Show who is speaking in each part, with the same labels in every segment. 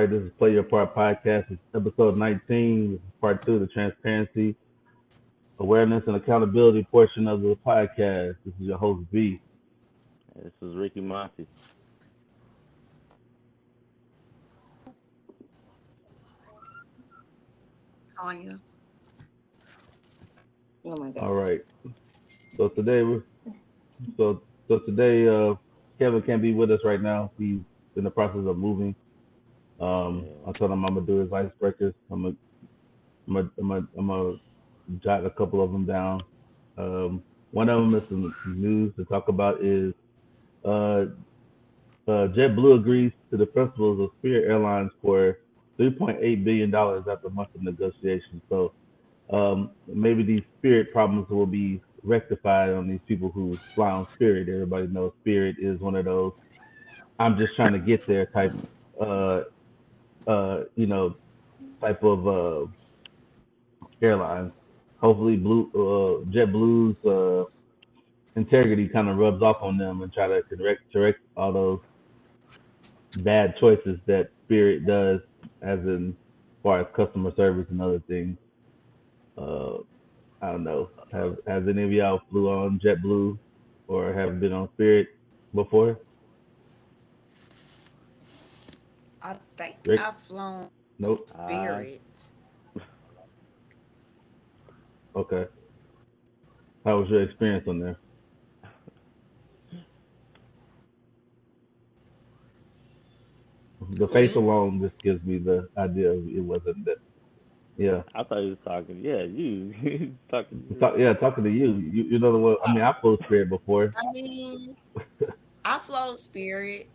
Speaker 1: right, this is Play Your Part podcast. It's episode 19. This is part two, the transparency, awareness, and accountability portion of the podcast. This is your host, B.
Speaker 2: This is Ricky Monty.
Speaker 3: Tanya.
Speaker 4: Oh my
Speaker 1: All
Speaker 4: god.
Speaker 1: right. So today, so today, Kevin can't be with us right now. He's in the process of moving. I
Speaker 2: Yeah.
Speaker 1: told him I'm gonna do his icebreakers. I'm gonna jot a couple of them down. Um, one of them is some news to talk about is uh, JetBlue agrees to the principles of Spirit Airlines for $3.8 billion after months of negotiations. So maybe these Spirit problems will be rectified on these people who fly on Spirit. Everybody knows Spirit is one of those I'm just trying to get there type, uh, you know, type of airlines. Hopefully, JetBlue's integrity kind of rubs off on them and try to correct all those bad choices that Spirit does, as in far as customer service and other things. Uh, I don't know. Have Has any of y'all flew on JetBlue or have been on Spirit before?
Speaker 3: I think
Speaker 1: Rick?
Speaker 3: I've flown
Speaker 1: Nope.
Speaker 2: I
Speaker 3: Spirit.
Speaker 1: Okay. How was your experience on there? The face
Speaker 3: Me?
Speaker 1: alone just gives me the idea of it wasn't that. Yeah.
Speaker 2: I thought you was talking. Yeah, you talking.
Speaker 1: Yeah, talking to you. You know the one. I mean, I flew Spirit before.
Speaker 3: I mean, I flown Spirit.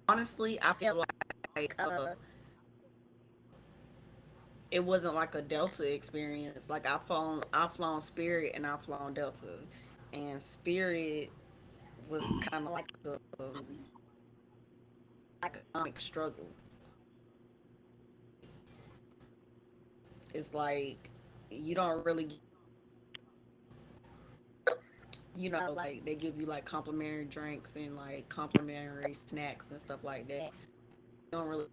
Speaker 3: Honestly, I feel like it wasn't like a Delta experience. Like I flown Spirit and I flown Delta, and Spirit was kind of like a economic struggle. It's like you don't really, like they give you like complimentary drinks and like complimentary snacks and stuff like that. You don't really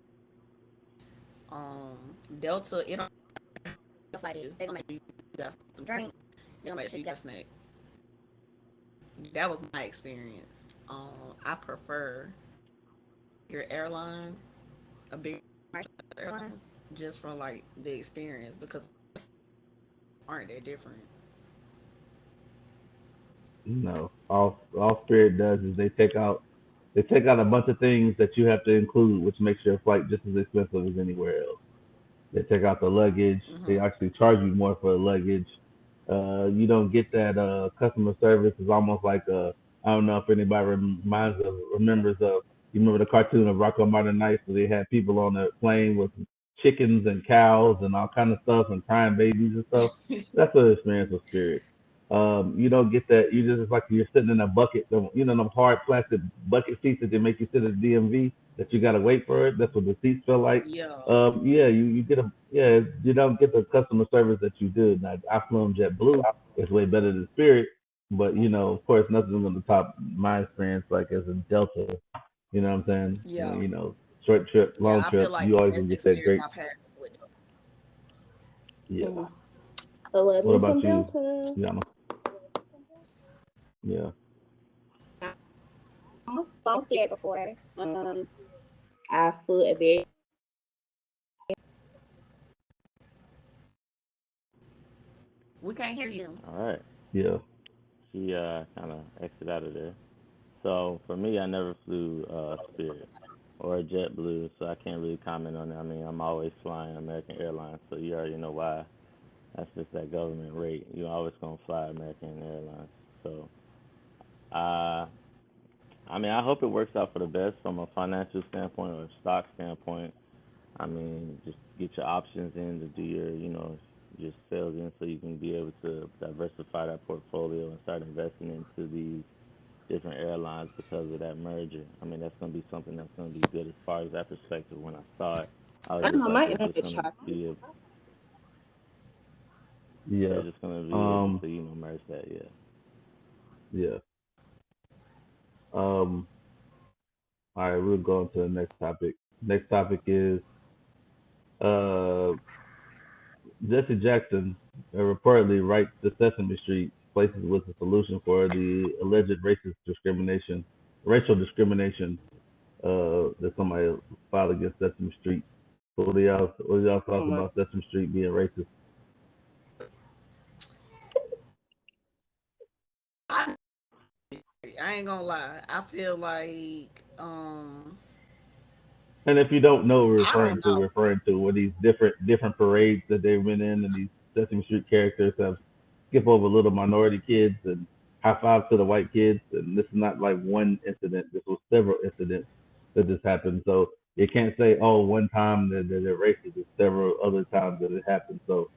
Speaker 3: Delta. It don't It's like this. They're gonna make sure you got some drink. They're gonna make sure you got a snack. That was my experience. I prefer your airline, a big airline, just for like the experience because aren't they different?
Speaker 1: No. All Spirit does is they take out a bunch of things that you have to include, which makes your flight just as expensive as anywhere else. They take out the luggage. They
Speaker 3: Mm-hmm.
Speaker 1: actually charge you more for the luggage. You don't get that customer service. Is almost like I don't know if anybody remembers of you remember the cartoon of Rocco Martin Nights where they had people on the plane with chickens and cows and all kind of stuff and crying babies and stuff. That's what the experience with Spirit. You don't get that. You just it's like you're sitting in a bucket. Them hard plastic bucket seats that they make you sit at the DMV that you gotta wait for it. That's what the seats feel like.
Speaker 3: Yeah.
Speaker 1: Yeah, you get a you don't get the customer service that you do. Now, I flew on JetBlue. It's way better than Spirit, but of course, nothing's on the top my experience like as in Delta. You know what I'm saying?
Speaker 3: Yeah.
Speaker 1: Short trip,
Speaker 3: Yeah.
Speaker 1: long
Speaker 3: I feel
Speaker 1: trip,
Speaker 3: like
Speaker 1: you
Speaker 3: the
Speaker 1: always gonna
Speaker 3: best
Speaker 1: get that
Speaker 3: experience
Speaker 1: great.
Speaker 3: I've had was with them.
Speaker 1: Yeah.
Speaker 4: Mm. I love
Speaker 1: What
Speaker 4: me
Speaker 1: about
Speaker 4: some
Speaker 1: you,
Speaker 4: Delta.
Speaker 1: Yana? Yeah.
Speaker 4: I'm scared before. I flew a very
Speaker 3: We can't hear you.
Speaker 2: All right.
Speaker 1: Yeah.
Speaker 2: She kind of exited out of there. So for me, I never flew Spirit or JetBlue, so I can't really comment on it. I mean, I'm always flying American Airlines, so you already know why. That's just that government rate. You're always gonna fly American Airlines. So, uh, I mean, I hope it works out for the best from a financial standpoint or a stock standpoint. I mean, just get your options in to do your sales in so you can be able to diversify that portfolio and start investing into these different airlines because of that merger. I mean, that's going to be something that's going to be good as far as that perspective. When I saw it, I was
Speaker 4: I don't
Speaker 2: just
Speaker 4: know,
Speaker 2: like,
Speaker 4: my
Speaker 2: they're just
Speaker 4: internet
Speaker 2: going to
Speaker 4: choppy.
Speaker 2: be,
Speaker 1: Yeah.
Speaker 2: they're just going to be able
Speaker 1: Um.
Speaker 2: to, merge that. Yeah.
Speaker 1: Yeah. Um. All right, we'll go on to the next topic. Next topic is uh, Jesse Jackson reportedly writes the Sesame Street places with a solution for the alleged racial discrimination that somebody filed against Sesame Street. What do y'all
Speaker 4: Oh
Speaker 1: thoughts
Speaker 4: my.
Speaker 1: about Sesame Street being racist?
Speaker 3: I, I ain't gonna lie. I feel like
Speaker 1: And if you don't know what
Speaker 3: I don't
Speaker 1: we're
Speaker 3: know.
Speaker 1: referring to were these different parades that they've been in, and these Sesame Street characters have skip over little minority kids and high five to the white kids. And this is not like one incident. This was several incidents that this happened. So you can't say, oh, one time that they're racist. It's several other times that it happened. So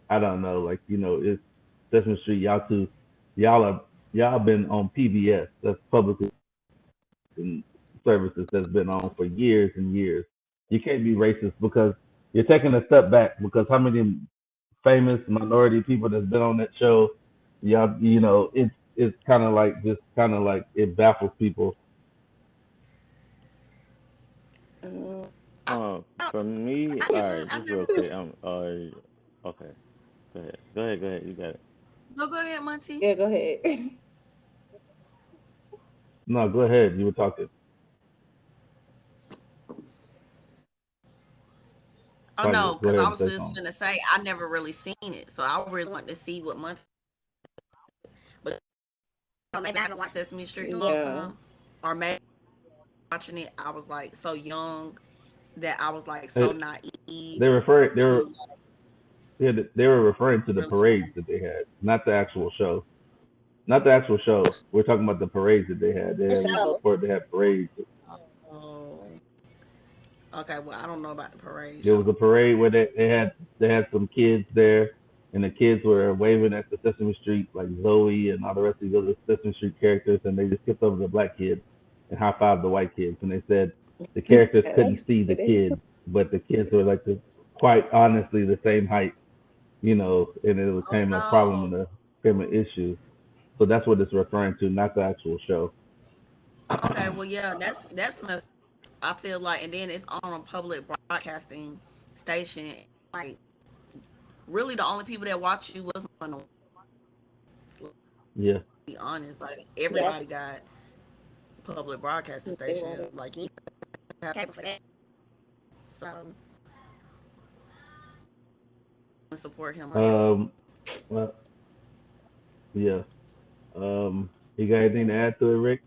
Speaker 1: I don't know. Like it's Sesame Street. Y'all are y'all been on PBS. That's public and services that's been on for years and years. You can't be racist because you're taking a step back because how many famous minority people that's been on that show, y'all, it's kind of like just kind of like it baffles people.
Speaker 4: Mm,
Speaker 3: I,
Speaker 2: For me, all right,
Speaker 3: I
Speaker 2: just
Speaker 3: never
Speaker 2: real quick. Okay. Go ahead. Go ahead. Go ahead. You got it.
Speaker 3: No, go ahead, Monty.
Speaker 4: yeah, go ahead.
Speaker 1: No, go ahead. You were talking.
Speaker 3: Oh
Speaker 1: Tanya,
Speaker 3: no,
Speaker 1: go
Speaker 3: because
Speaker 1: ahead
Speaker 3: I
Speaker 1: and
Speaker 3: was
Speaker 1: say
Speaker 3: just
Speaker 1: something.
Speaker 3: gonna say I never really seen it, so I really want to see what Monty. But maybe I haven't watched Sesame Street in a long
Speaker 4: Yeah.
Speaker 3: time, or maybe watching it I was like so young that I was like so
Speaker 1: They,
Speaker 3: naive
Speaker 1: they refer they were
Speaker 3: to like
Speaker 1: they were referring to the
Speaker 3: really.
Speaker 1: parades that they had, not the actual show. Not the actual show. We're talking about the parades that they had. They
Speaker 4: The
Speaker 1: had
Speaker 4: show.
Speaker 1: report they had parades.
Speaker 3: Oh, okay. Well, I don't know about the parade
Speaker 1: There was a
Speaker 3: show.
Speaker 1: parade where they had some kids there, and the kids were waving at the Sesame Street like Zoe and all the rest of the other Sesame Street characters, and they just skipped over the black kids and high fived the white kids, and they said the characters
Speaker 4: Yeah,
Speaker 1: couldn't
Speaker 4: they
Speaker 1: see the
Speaker 4: did.
Speaker 1: kids, but the kids were like quite honestly the same height, and it
Speaker 3: Oh
Speaker 1: became a problem
Speaker 3: no.
Speaker 1: and a became an issue. So that's what it's referring to, not the actual show.
Speaker 3: Okay. Well, yeah. That's messed. I feel like, and then it's on a public broadcasting station. Like, really, the only people that watch you was on the
Speaker 1: Yeah.
Speaker 3: be honest. Like everybody
Speaker 4: Yes,
Speaker 3: got public broadcasting
Speaker 4: they
Speaker 3: station.
Speaker 4: were.
Speaker 3: Like you have cable for that. So support him on that.
Speaker 1: Um. Well, yeah. You got anything to add to it, Rick?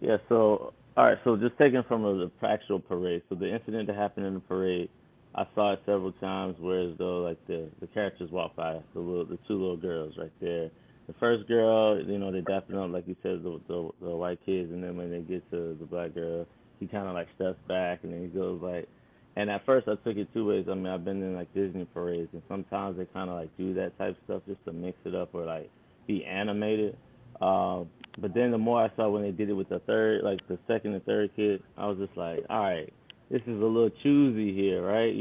Speaker 2: Yeah. So, all right. So, just taking from the actual parade. So, the incident that happened in the parade, I saw it several times. Whereas though, like the characters walk by the two little girls right there. The first girl, they dapping up like you said, the white kids, and then when they get to the black girl, he kind of like steps back, and then he goes like. And at first, I took it two ways. I mean, I've been in like Disney parades, and sometimes they kind of like do that type of stuff just to mix it up or like be animated. Um, but then the more I saw when they did it with the third, like the second and third kid, I was just like, all right, this is a little choosy here, right?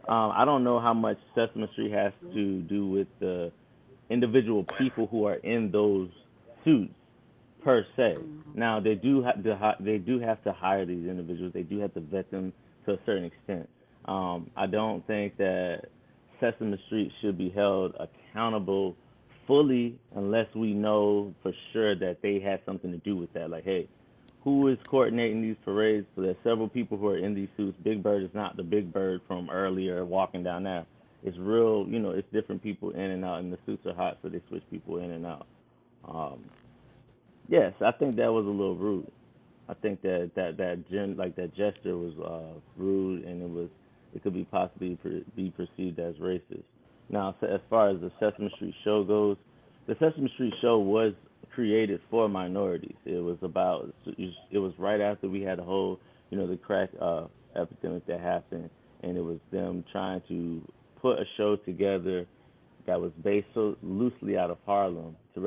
Speaker 2: I don't know how much Sesame Street has to do with the individual people who are in those suits per se.
Speaker 3: Mm-hmm.
Speaker 2: Now they do have to hire these individuals. They do have to vet them to a certain extent. I don't think that Sesame Street should be held accountable fully unless we know for sure that they had something to do with that. Like, hey, who is coordinating these parades? So there's several people who are in these suits. Big Bird is not the Big Bird from earlier walking down there. It's real, it's different people in and out, and the suits are hot, so they switch people in and out. Um, yes, I think that was a little rude. I think that gesture was rude, and it could be possibly be perceived as racist. Now, so as far as the Sesame Street show goes, the Sesame Street show was created for minorities. It was right after we had the whole the crack epidemic that happened, and it was them trying to put a show together that was based so loosely out of Harlem to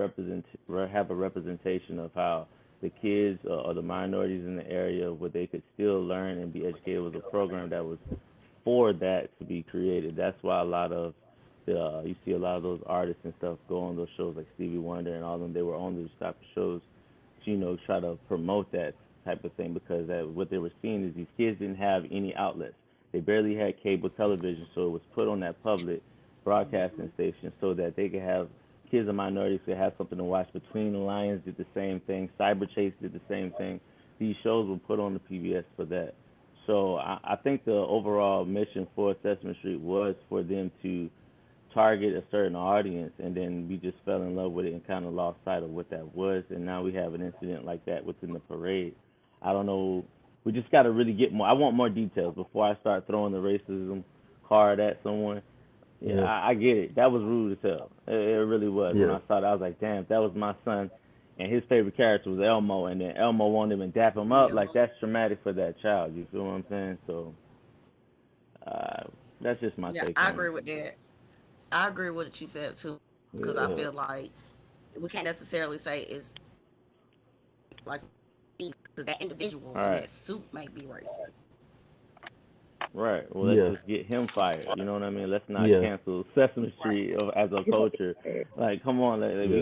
Speaker 2: have a representation of how the kids or the minorities in the area where they could still learn and be educated. It was a program that was for that to be created. That's why a lot of you see a lot of those artists and stuff go on those shows like Stevie Wonder and all of them. They were on those type of shows to try to promote that type of thing because what they were seeing is these kids didn't have any outlets. They barely had cable television, so it was put on that public broadcasting station so that they could have kids of minorities could have something to watch. Between the Lions did the same thing. Cyber Chase did the same thing. These shows were put on the PBS for that. So I think the overall mission for Sesame Street was for them to target a certain audience, and then we just fell in love with it and kind of lost sight of what that was. And now we have an incident like that within the parade. I don't know. We just got to really get more. I want more details before I start throwing the racism card at someone. Yeah,
Speaker 1: Yeah,
Speaker 2: I get it. That was rude as hell. It really was. When
Speaker 1: yeah,
Speaker 2: I saw that, I was like, damn, if that was my son, and his favorite character was Elmo, and then Elmo won't even dap him up.
Speaker 3: Yeah.
Speaker 2: Like that's traumatic for that child. You feel what I'm saying? So uh, that's just my
Speaker 3: Yeah,
Speaker 2: take
Speaker 3: I
Speaker 2: on
Speaker 3: agree
Speaker 2: it.
Speaker 3: with that. I agree with what you said too, because I
Speaker 1: yeah,
Speaker 3: feel like we can't necessarily say it's like because that individual
Speaker 2: All
Speaker 3: in
Speaker 2: right.
Speaker 3: that suit might be racist.
Speaker 2: Right. Well, let's
Speaker 1: yeah,
Speaker 2: just get him fired. You know what I mean? Let's not
Speaker 1: yeah,
Speaker 2: cancel Sesame
Speaker 3: Right.
Speaker 2: Street as a culture. Like, come on,
Speaker 1: yeah.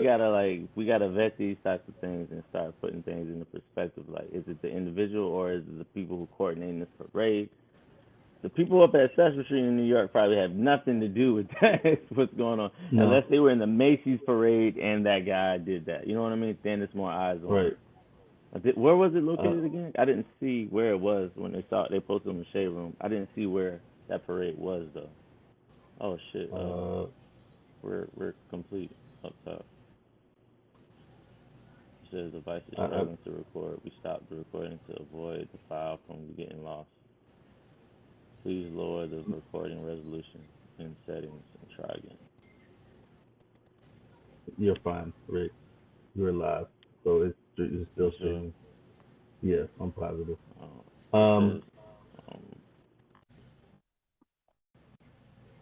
Speaker 2: we gotta vet these types of things and start putting things into perspective. Like, is it the individual or is it the people who coordinating this parade? The people up at Sesame Street in New York probably have nothing to do with that. What's going on?
Speaker 1: No,
Speaker 2: Unless they were in the Macy's parade and that guy did that. You know what I mean? Then it's more eyes on
Speaker 1: right.
Speaker 2: it. Where was it
Speaker 1: Uh,
Speaker 2: located again? I didn't see where it was when they posted in the shade room. I didn't see where that parade was though. Oh shit.
Speaker 1: uh,
Speaker 2: We're complete up top. It says the device is
Speaker 1: I,
Speaker 2: struggling to record. We stopped the recording to avoid the file from getting lost. Please lower the recording resolution in settings and try again.
Speaker 1: you're fine, Rick. You're live, so it's
Speaker 2: You
Speaker 1: still
Speaker 2: sure?
Speaker 1: streaming. Yes, I'm positive.
Speaker 2: It
Speaker 1: Um,
Speaker 2: says um,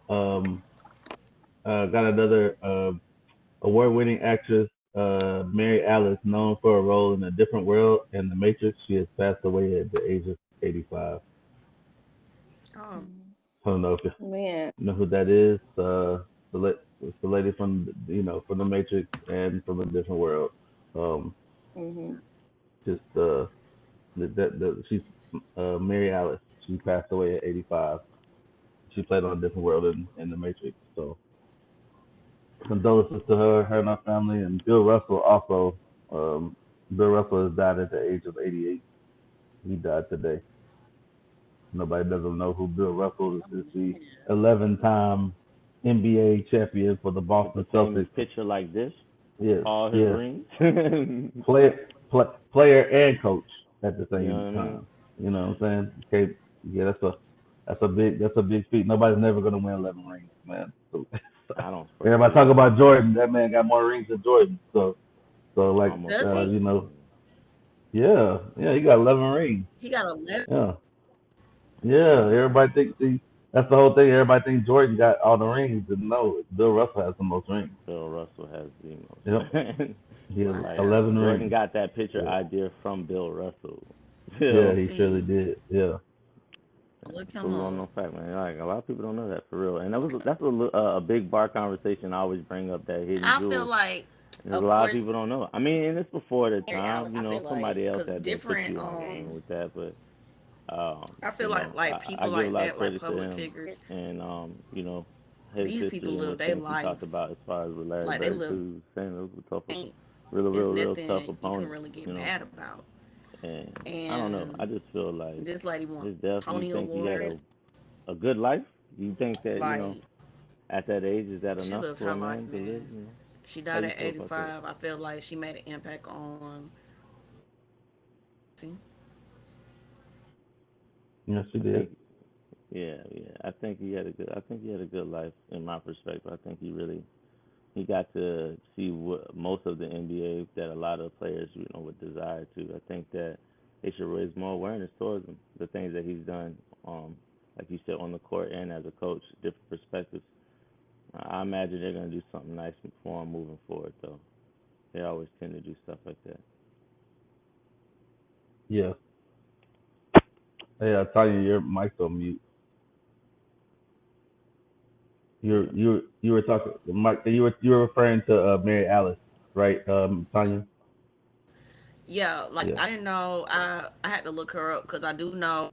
Speaker 1: um, got another award-winning actress, Mary Alice, known for a role in A Different World and The Matrix. She has passed away at the age of 85.
Speaker 3: Oh,
Speaker 1: I don't know if you
Speaker 4: Man.
Speaker 1: know who that is. It's the lady from from The Matrix and from A Different World. Um,
Speaker 4: Hmm.
Speaker 1: just she's Mary Alice. She passed away at 85. She played on A Different World in The Matrix. So condolences to her and her family. And Bill Russell also. Um, Bill Russell has died at the age of 88. He died today. Nobody doesn't know who Bill Russell is. Is the 11-time NBA champion for the
Speaker 2: with the
Speaker 1: Boston
Speaker 2: same
Speaker 1: Celtics.
Speaker 2: picture like this,
Speaker 1: Yes,
Speaker 2: all his
Speaker 1: yes.
Speaker 2: rings.
Speaker 1: Player and coach at the
Speaker 2: You know
Speaker 1: same
Speaker 2: what I mean?
Speaker 1: time. You know what I'm saying? Okay, yeah, that's a big feat. Nobody's never gonna win 11 rings, man. So,
Speaker 2: I don't
Speaker 1: everybody
Speaker 2: foresee
Speaker 1: talk
Speaker 2: it.
Speaker 1: about Jordan. That man got more rings than Jordan. So like
Speaker 2: Almost
Speaker 3: does he?
Speaker 2: certainly.
Speaker 1: yeah, he got 11 rings.
Speaker 3: He got 11.
Speaker 1: Yeah, yeah.
Speaker 3: Damn.
Speaker 1: Everybody thinks that's the whole thing. Everybody thinks Jordan got all the rings, but no, Bill Russell has the most rings.
Speaker 2: Bill Russell has the
Speaker 1: Yep,
Speaker 2: most.
Speaker 1: he has
Speaker 2: Like
Speaker 3: Wow.
Speaker 1: 11
Speaker 2: Jordan
Speaker 1: rings.
Speaker 2: got that picture
Speaker 1: Yeah,
Speaker 2: idea from Bill Russell.
Speaker 1: yeah,
Speaker 2: Bill,
Speaker 1: he surely
Speaker 3: See,
Speaker 1: did. Yeah,
Speaker 3: look him
Speaker 2: little
Speaker 3: up.
Speaker 2: known fact, man. Like a lot of people don't know that for real, and that's a big bar conversation. I always bring up that hidden
Speaker 3: I feel
Speaker 2: jewels.
Speaker 3: like,
Speaker 2: Because a
Speaker 3: of
Speaker 2: lot of
Speaker 3: course,
Speaker 2: people don't know. I mean, and it's before their
Speaker 3: Mary
Speaker 2: time.
Speaker 3: Alice.
Speaker 2: You
Speaker 3: I
Speaker 2: know,
Speaker 3: feel like
Speaker 2: somebody else
Speaker 3: because
Speaker 2: had to put
Speaker 3: different.
Speaker 2: you on game with that. But
Speaker 3: I feel
Speaker 2: you
Speaker 3: like
Speaker 2: know, I
Speaker 3: people
Speaker 2: give a
Speaker 3: like
Speaker 2: lot of
Speaker 3: that, like
Speaker 2: credit to
Speaker 3: public
Speaker 2: him,
Speaker 3: figures.
Speaker 2: and his
Speaker 3: These people
Speaker 2: history and the
Speaker 3: live their
Speaker 2: things he
Speaker 3: life
Speaker 2: talked about as far as with Larry
Speaker 3: like they
Speaker 2: Bird
Speaker 3: live.
Speaker 2: too, saying those were tough,
Speaker 3: Ain't
Speaker 2: real
Speaker 3: it's
Speaker 2: tough
Speaker 3: nothing you can
Speaker 2: opponents.
Speaker 3: really get
Speaker 2: You know,
Speaker 3: mad about.
Speaker 2: and I don't know. I
Speaker 3: And
Speaker 2: just feel like
Speaker 3: this lady won
Speaker 2: his death. Do you
Speaker 3: Tony
Speaker 2: think he had
Speaker 3: Awards.
Speaker 2: a good life? Do you think that
Speaker 3: Like
Speaker 2: at that age is that
Speaker 3: she
Speaker 2: enough
Speaker 3: lived
Speaker 2: for
Speaker 3: her
Speaker 2: a
Speaker 3: life,
Speaker 2: man to live?
Speaker 3: man. She
Speaker 2: How
Speaker 3: died
Speaker 2: you
Speaker 3: at
Speaker 2: feel about that?
Speaker 3: 85. I feel like she made an impact on. See,
Speaker 1: yes, he
Speaker 2: I
Speaker 1: did.
Speaker 2: think yeah. I think he had a good life in my perspective. I think he got to see what most of the NBA that a lot of players would desire to. I think that they should raise more awareness towards him. The things that he's done, like you said, on the court and as a coach, different perspectives. I imagine they're gonna do something nice for him moving forward, though. They always tend to do stuff like that.
Speaker 1: Yeah. Hey, I tell you, your mic's on mute.
Speaker 2: Yeah.
Speaker 1: You were talking, Mike. You were referring to Mary Alice, right, Tanya?
Speaker 3: Yeah, like
Speaker 1: Yeah,
Speaker 3: I didn't know. I had to look her up because I do know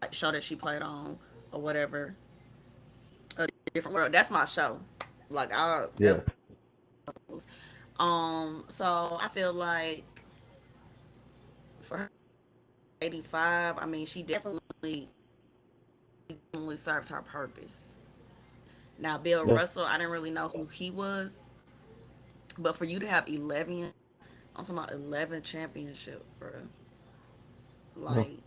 Speaker 3: like the show that she played on or whatever, a different world. That's my show. Like I that
Speaker 1: yeah,
Speaker 3: was so I feel like for her 85, I mean she definitely served her purpose. Now Bill
Speaker 1: yeah,
Speaker 3: Russell, I didn't really know who he was, but for you to have 11, I'm talking about 11 championships, bro.
Speaker 1: yeah,
Speaker 3: Like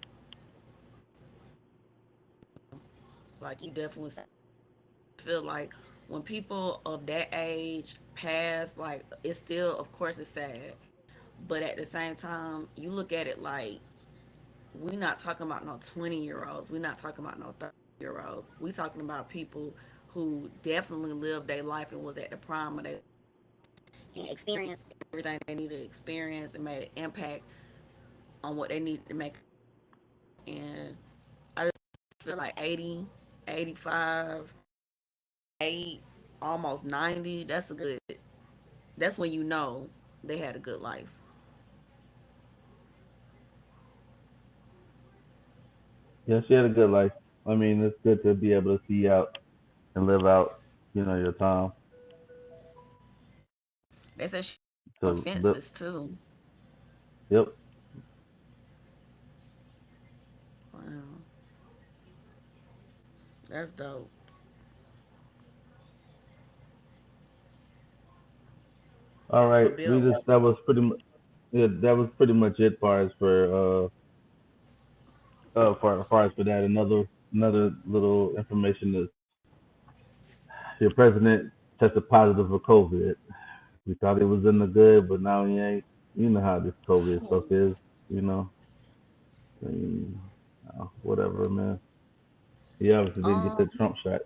Speaker 3: like you definitely feel like when people of that age pass, like it's still, of course, it's sad, but at the same time, you look at it like we're not talking about no 20-year-olds, we're not talking about no 30-year-olds. We talking about people who definitely lived their life and was at the prime of their and experienced everything they needed to experience and made an impact on what they needed to make. And I just feel like 80, 85, 8, almost 90, that's when you know they had a good life.
Speaker 1: yeah. She had a good life. I mean, it's good to be able to see out and live out, your time.
Speaker 3: They said she on
Speaker 1: To live.
Speaker 3: fences too.
Speaker 1: Yep.
Speaker 3: Wow, that's dope.
Speaker 1: All right.
Speaker 3: But
Speaker 1: We
Speaker 3: Bill
Speaker 1: just
Speaker 3: Russell,
Speaker 1: that was pretty much yeah, that was pretty much it far as for that. Another little information is your president tested positive for COVID. We thought he was in the good, but now he ain't. You know how this COVID stuff is. You know, I mean, whatever, man. He obviously didn't get the
Speaker 3: um,
Speaker 1: Trump shot.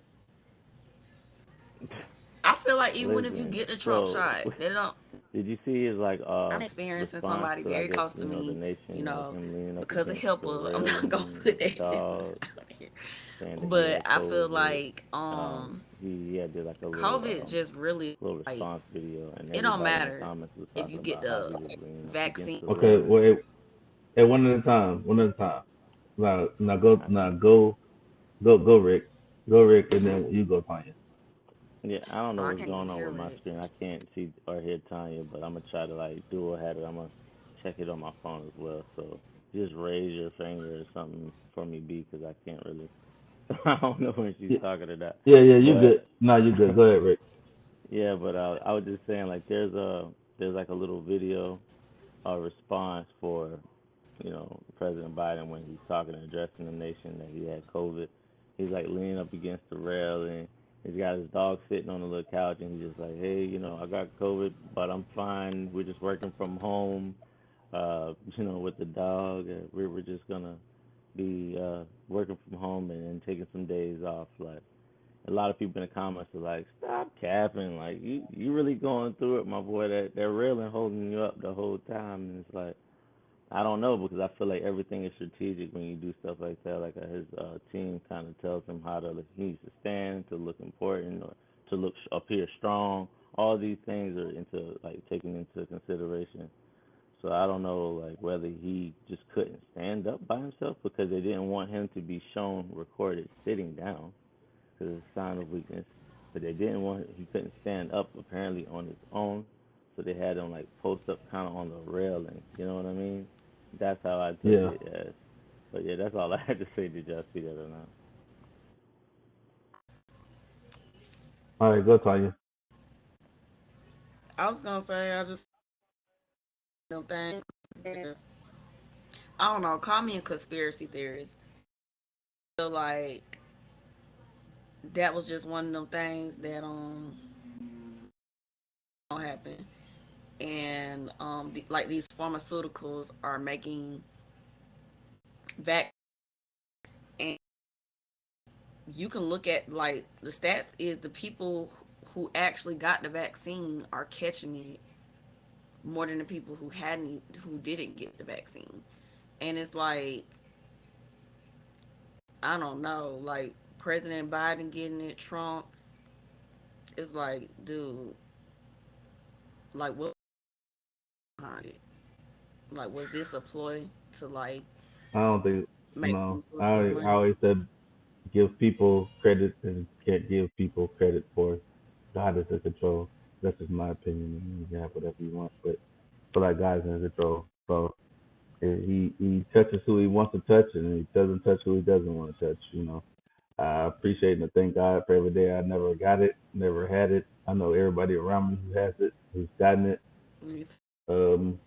Speaker 3: I feel like even if you
Speaker 2: Listen,
Speaker 3: get the Trump
Speaker 2: so
Speaker 3: shot, they don't.
Speaker 2: did you see his like
Speaker 3: I'm experiencing
Speaker 2: response
Speaker 3: somebody
Speaker 2: to, I
Speaker 3: very
Speaker 2: guess,
Speaker 3: close to
Speaker 2: the
Speaker 3: me,
Speaker 2: nation, like
Speaker 3: you
Speaker 2: him leaning up
Speaker 3: because of
Speaker 2: against the
Speaker 3: HIPAA. I'm not gonna
Speaker 2: railing
Speaker 3: put
Speaker 2: with the
Speaker 3: their business
Speaker 2: dog,
Speaker 3: out here,
Speaker 2: saying that he
Speaker 3: but
Speaker 2: had
Speaker 3: I feel
Speaker 2: COVID.
Speaker 3: like
Speaker 2: He had did like a
Speaker 3: COVID just really
Speaker 2: little
Speaker 3: like
Speaker 2: response video, and
Speaker 3: it don't
Speaker 2: everybody in the
Speaker 3: matter
Speaker 2: comments was
Speaker 3: if you
Speaker 2: talking
Speaker 3: get
Speaker 2: about how he
Speaker 3: the
Speaker 2: was leaning up against
Speaker 3: vaccine.
Speaker 2: the
Speaker 1: Okay,
Speaker 2: railing.
Speaker 1: wait, hey, one at a time. One at a time.
Speaker 2: I,
Speaker 1: Go, Rick, and then you go, Tanya.
Speaker 2: yeah, I don't
Speaker 3: Oh,
Speaker 2: know
Speaker 3: I
Speaker 2: what's
Speaker 3: can't even
Speaker 2: going on
Speaker 3: hear
Speaker 2: with my
Speaker 3: Rick.
Speaker 2: screen. I can't see or hear Tanya, but I'm gonna try to like dual hat it. I'm gonna check it on my phone as well. So just raise your finger or something for me, B, because I can't really. I don't know when she's
Speaker 1: Yeah,
Speaker 2: talking or not.
Speaker 1: yeah, you
Speaker 2: But
Speaker 1: good. No, you good. Go ahead, Rick.
Speaker 2: yeah, but I was just saying like there's like a little video response for President Biden when he's talking and addressing the nation that he had COVID. He's like leaning up against the rail and he's got his dog sitting on the little couch and he's just like, hey, I got COVID, but I'm fine. We're just working from home, with the dog. We're just gonna be working from home and taking some days off. Like a lot of people in the comments are like, "Stop capping! Like you really going through it, my boy. That they're really holding you up the whole time." And it's like, I don't know because I feel like everything is strategic when you do stuff like that. Like his team kind of tells him how to he needs to stand to look important or to look appear strong. All these things are into like taken into consideration. So I don't know like whether he just couldn't stand up by himself because they didn't want him to be shown recorded sitting down because it's a sign of weakness. But they didn't want he couldn't stand up apparently on his own, so they had him like post up kind of on the railing. You know what I mean? That's how I took
Speaker 1: Yeah.
Speaker 2: it as. But yeah, that's all I had to say. Did y'all see that or not?
Speaker 1: All right, go, Tanya.
Speaker 3: I was gonna say I just them things. I don't know. Call me a conspiracy theorist. I feel like that was just one of them things that don't happen, and like these pharmaceuticals are making vac, and you can look at like the stats is the people who actually got the vaccine are catching it more than the people who didn't get the vaccine, and it's like I don't know, like President Biden getting it, Trump. It's like, dude, like what behind it? Like, was this a ploy to like
Speaker 1: I don't think
Speaker 3: make
Speaker 1: no.
Speaker 3: themselves
Speaker 1: I
Speaker 3: money?
Speaker 1: always said give people credit and can't give people credit for God is in control. That's just my opinion. You can have whatever you want, but I feel like God's in control. So he touches who he wants to touch, and he doesn't touch who he doesn't want to touch. I appreciate and thank God for every day I never got it, never had it. I know everybody around me who has it, who's gotten it.
Speaker 3: It's,
Speaker 1: Um,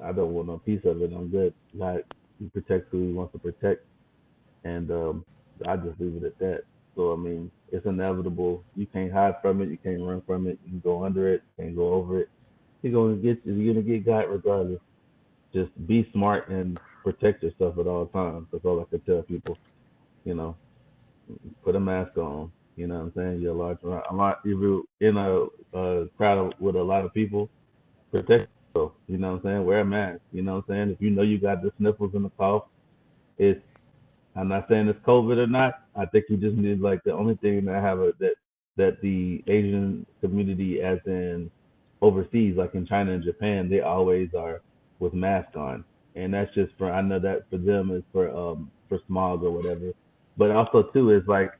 Speaker 1: I don't want no piece of it. I'm good. God, he protects who he wants to protect, and I just leave it at that. So I mean, it's inevitable. You can't hide from it. You can't run from it. You can go under it. You can't go over it. You're gonna get God regardless. Just be smart and protect yourself at all times. That's all I can tell people. You know, put a mask on. You know what I'm saying? You're a lot. If you're in a crowd with a lot of people, protect yourself. You know what I'm saying? Wear a mask. You know what I'm saying? If you know you got the sniffles and the cough, it's I'm not saying it's COVID or not. I think you just need like the only thing that that the Asian community, as in overseas, like in China and Japan, they always are with mask on, and that's just for I know that for them is for smog or whatever. But also too is like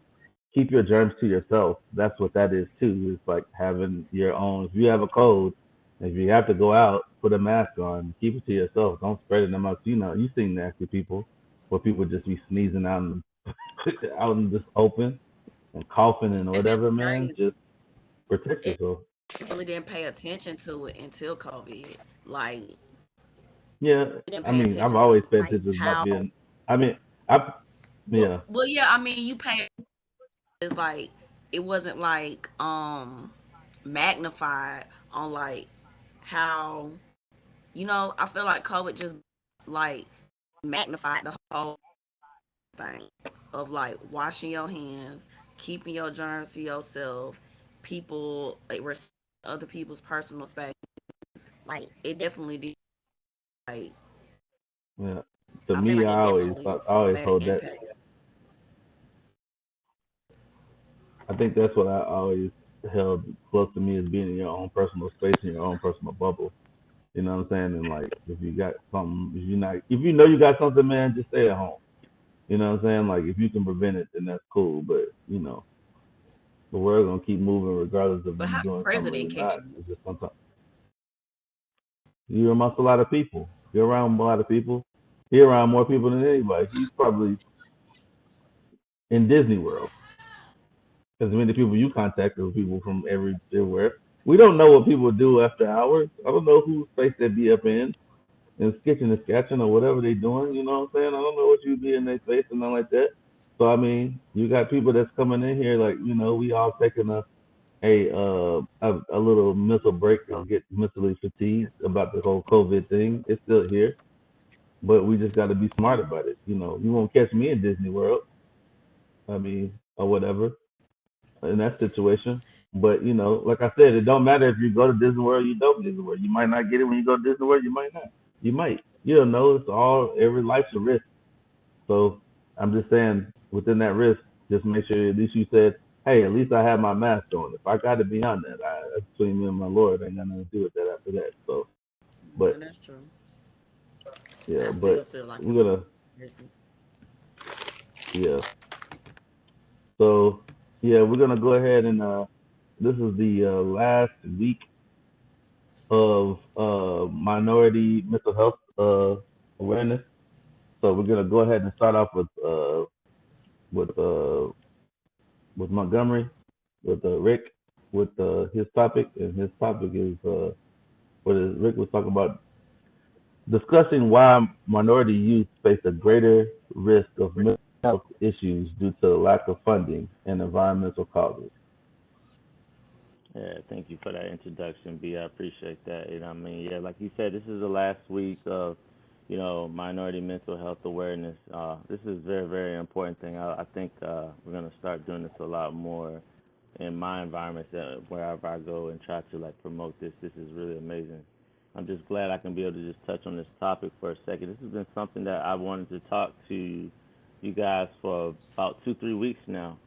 Speaker 1: keep your germs to yourself. That's what that is too. It's like having your own. If you have a cold, if you have to go out, put a mask on. Keep it to yourself. Don't spread it amongst. You seen nasty people where people just be sneezing out in this open and coughing and
Speaker 3: and it's
Speaker 1: whatever. Man,
Speaker 3: crazy.
Speaker 1: just protect
Speaker 3: It
Speaker 1: yourself.
Speaker 3: really didn't pay attention to it until COVID. Like,
Speaker 1: Yeah,
Speaker 3: we didn't
Speaker 1: I
Speaker 3: pay
Speaker 1: mean, I've
Speaker 3: attention to
Speaker 1: always paid
Speaker 3: like
Speaker 1: attention about
Speaker 3: how.
Speaker 1: being. I mean, I
Speaker 3: Well,
Speaker 1: yeah,
Speaker 3: well, yeah. I mean, you pay. It's like it wasn't like magnified on like how I feel like COVID just like magnified the whole thing of like washing your hands, keeping your germs to yourself, people like other people's personal space. Like it definitely did. Like
Speaker 1: yeah. To
Speaker 3: I feel
Speaker 1: me,
Speaker 3: like it definitely
Speaker 1: I always
Speaker 3: made an
Speaker 1: hold that.
Speaker 3: impact.
Speaker 1: I think that's what I always held close to me is being in your own personal space in your own personal bubble. You know what I'm saying? And like, if you got something, if you know you got something, man, just stay at home. You know what I'm saying? Like, if you can prevent it, then that's cool. But the world's gonna keep moving regardless of
Speaker 3: But
Speaker 1: you
Speaker 3: how the
Speaker 1: doing something or
Speaker 3: president catch
Speaker 1: not. It's just sometimes you're amongst a lot of people. You're around a lot of people. You're around more people than anybody. He's probably in Disney World. Because many people you contact are people from everywhere. We don't know what people do after hours. I don't know whose place they be up in and sketching and sketching or whatever they doing. You know what I'm saying? I don't know what you be in their face and nothing like that. So I mean, you got people that's coming in here like we all taking a little mental break or get mentally fatigued about the whole COVID thing. It's still here, but we just got to be smart about it. You won't catch me in Disney World. I mean, or whatever in that situation. But like I said, it don't matter if you go to Disney World, you don't Disney World. You might not get it when you go to Disney World. You might not. You might. You don't know. It's all every life's a risk. So I'm just saying, within that risk, just make sure at least you said, "Hey, at least I have my mask on. If I got to be on that, that's between me and my Lord. I ain't got nothing to do with that after that." So, but
Speaker 3: Yeah, that's true.
Speaker 1: yeah,
Speaker 3: I
Speaker 1: but
Speaker 3: still feel like it
Speaker 1: we're
Speaker 3: was a
Speaker 1: gonna
Speaker 3: conspiracy.
Speaker 1: yeah. So yeah, we're gonna go ahead and this is the last week of minority mental health awareness. So we're gonna go ahead and start off with uh, with Montgomery, with Rick, with his topic, and his topic is Rick was talking about discussing why minority youth face a greater risk of mental health issues due to the lack of funding and environmental causes.
Speaker 2: Yeah, thank you for that introduction, B. I appreciate that. And I mean, yeah, like you said, this is the last week of, minority mental health awareness. This is a very, very important thing. I think we're gonna start doing this a lot more in my environment, wherever I go and try to like promote this. This is really amazing. I'm just glad I can be able to just touch on this topic for a second. This has been something that I wanted to talk to you guys for about 2, 3 weeks now.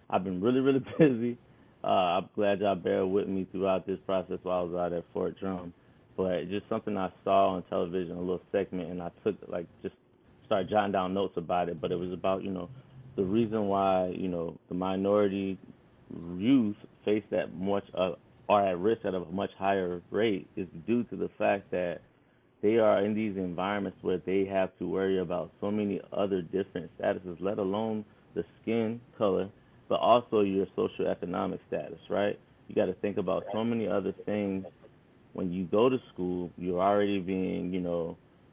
Speaker 2: I've been really, really busy. I'm glad y'all bear with me throughout this process while I was out at Fort Drum. but just something I saw on television, a little segment, and I took like just started jotting down notes about it. But it was about the reason why the minority youth face that much are at risk at a much higher rate is due to the fact that they are in these environments where they have to worry about so many other different statuses, let alone the skin color, but also your socioeconomic status, right? You got to think about so many other things when you go to school, you're already being,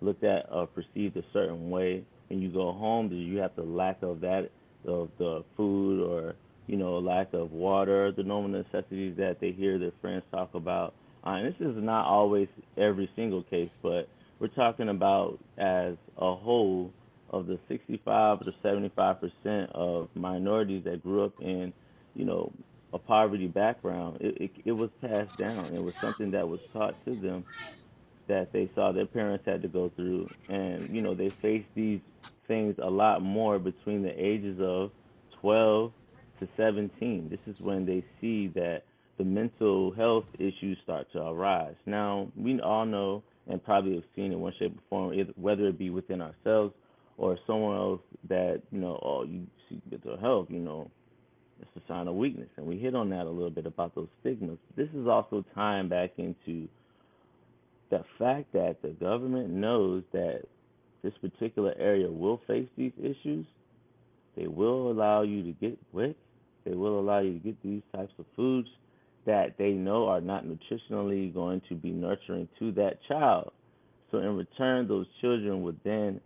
Speaker 2: looked at or perceived a certain way. When you go home, you have the lack of that, of the food or, lack of water, the normal necessities that they hear their friends talk about. And this is not always every single case, but we're talking about as a whole of the 65 to 75% of minorities that grew up in, you know, a poverty background, it was passed down. It was something that was taught to them that they saw their parents had to go through, and they face these things a lot more between the ages of 12 to 17. This is when they see that the mental health issues start to arise. Now we all know and probably have seen in one shape or form, whether it be within ourselves or someone else, that oh, you see mental health, it's a sign of weakness. And we hit on that a little bit about those stigmas. This is also tying back into the fact that the government knows that this particular area will face these issues. They will allow you to get WIC. They will allow you to get these types of foods that they know are not nutritionally going to be nurturing to that child. So in return, those children would then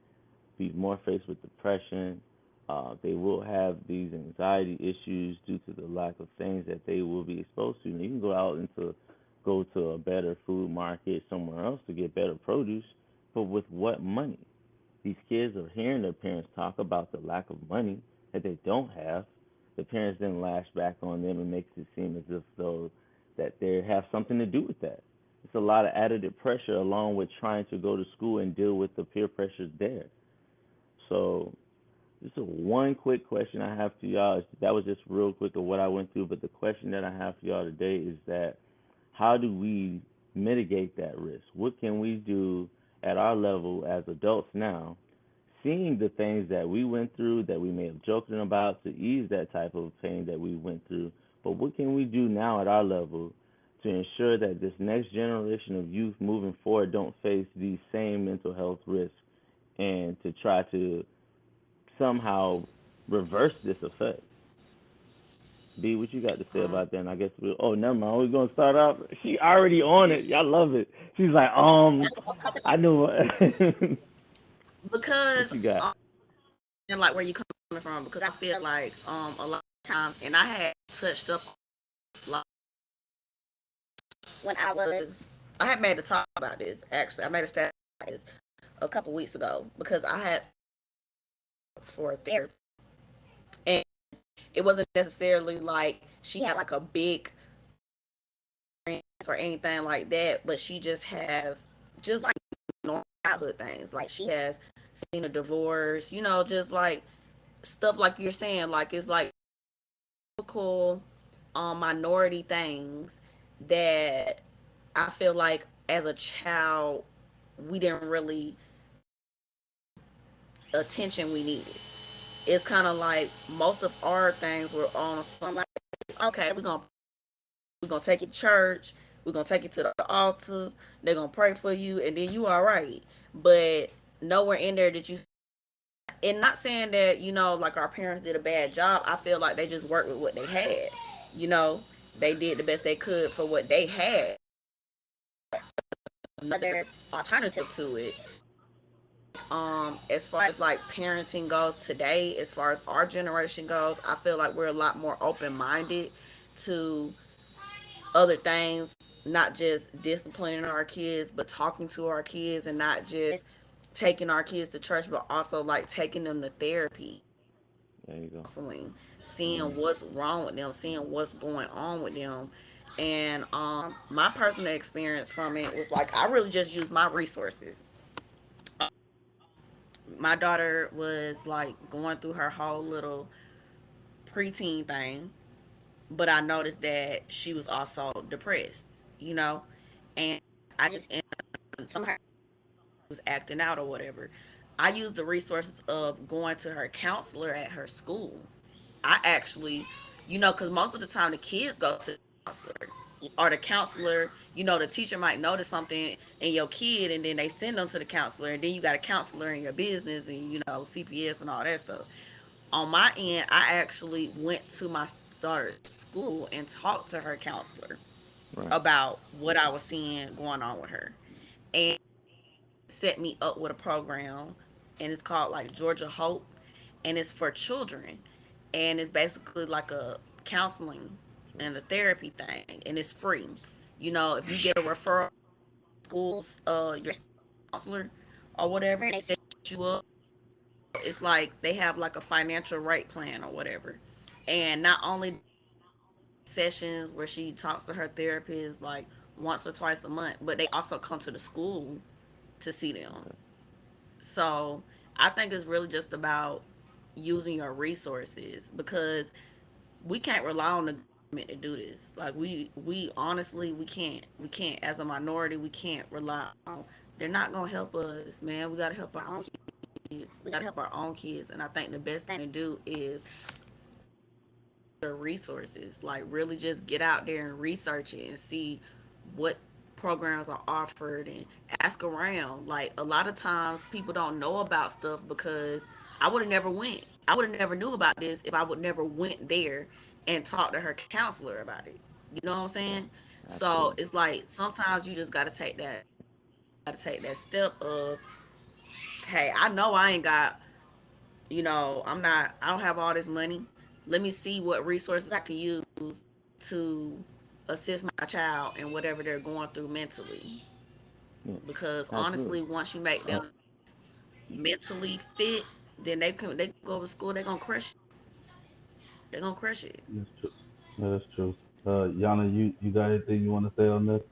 Speaker 2: be more faced with depression. They will have these anxiety issues due to the lack of things that they will be exposed to. And you can go to a better food market somewhere else to get better produce, but with what money? These kids are hearing their parents talk about the lack of money that they don't have. The parents then lash back on them and makes it seem as if though that they have something to do with that. It's a lot of added pressure along with trying to go to school and deal with the peer pressures there. So just a one quick question I have to y'all. That was just real quick of what I went through, but the question that I have for y'all today is that how do we mitigate that risk? What can we do at our level as adults now, seeing the things that we went through that we may have joked about to ease that type of pain that we went through? But what can we do now at our level to ensure that this next generation of youth moving forward don't face these same mental health risks and to try to somehow reverse this effect? B, what you got to say
Speaker 3: Um,
Speaker 2: about that? And I guess oh, never mind. We're gonna start off. She already on it. Y'all love it. She's like, I knew what what
Speaker 3: because
Speaker 2: you got.
Speaker 3: and like where you coming from, because I feel like a lot of times, and I had touched up like when I had made a talk about this. Actually, I made a stat about this a couple weeks ago because I had for therapy, and it wasn't necessarily like she had like a big or anything like that, but she just has just like normal childhood things. Like she has seen a divorce, just like stuff like you're saying, like it's like typical minority things that I feel like as a child we didn't really attention we needed. It's kind of like most of our things were on some like, okay, we're gonna take you to church, we're gonna take you to the altar, they're gonna pray for you, and then you all right. But nowhere in there did you, and not saying that like our parents did a bad job. I feel like they just worked with what they had. You know, they did the best they could for what they had. Another alternative to it. As far as like parenting goes today, as far as our generation goes, I feel like we're a lot more open minded to other things, not just disciplining our kids, but talking to our kids, and not just taking our kids to church, but also like taking them to therapy,
Speaker 2: There you go.
Speaker 3: counseling, seeing
Speaker 2: Mm,
Speaker 3: what's wrong with them, seeing what's going on with them. And my personal experience from it was like I really just used my resources. My daughter was like going through her whole little preteen thing, but I noticed that she was also depressed, you know, and I just ended some of her was acting out or whatever. I used the resources of going to her counselor at her school. I actually, because most of the time the kids go to the counselor or the counselor, the teacher might notice something in your kid and then they send them to the counselor and then you got a counselor in your business and, CPS and all that stuff. On my end, I actually went to my daughter's school and talked to her counselor
Speaker 2: Right.
Speaker 3: about what I was seeing going on with her. And set me up with a program, and it's called like Georgia Hope, and it's for children, and it's basically like a counseling and a therapy thing, and it's free. If you get a referral schools, your counselor or whatever, and they set you up, it's like they have like a financial rate plan or whatever, and not only sessions where she talks to her therapist like once or twice a month, but they also come to the school to see them.
Speaker 2: Okay.
Speaker 3: So I think it's really just about using your resources because we can't rely on the government to do this. Like we honestly we can't as a minority we can't rely on. They're not gonna help us, man. We gotta help our own kids. We gotta help our own kids, and I think the best thing to do is the resources. Like really just get out there and research it and see what programs are offered and ask around. Like a lot of times people don't know about stuff because I would have never went. I would have never knew about this if I would never went there and talked to her counselor about it. You know what I'm
Speaker 2: Right.
Speaker 3: saying? So
Speaker 2: Absolutely.
Speaker 3: it's like sometimes you just gotta take that step of, hey, I know I ain't got, I don't have all this money. Let me see what resources I can use to assist my child in whatever they're going through mentally.
Speaker 2: Yeah.
Speaker 3: Because
Speaker 2: Absolutely.
Speaker 3: honestly, once you make
Speaker 1: Oh,
Speaker 3: them mentally fit, then they go to school, they're gonna crush it. They're gonna crush it.
Speaker 1: that's true. Yeah, that's true. Yana, you got anything you want to say on this?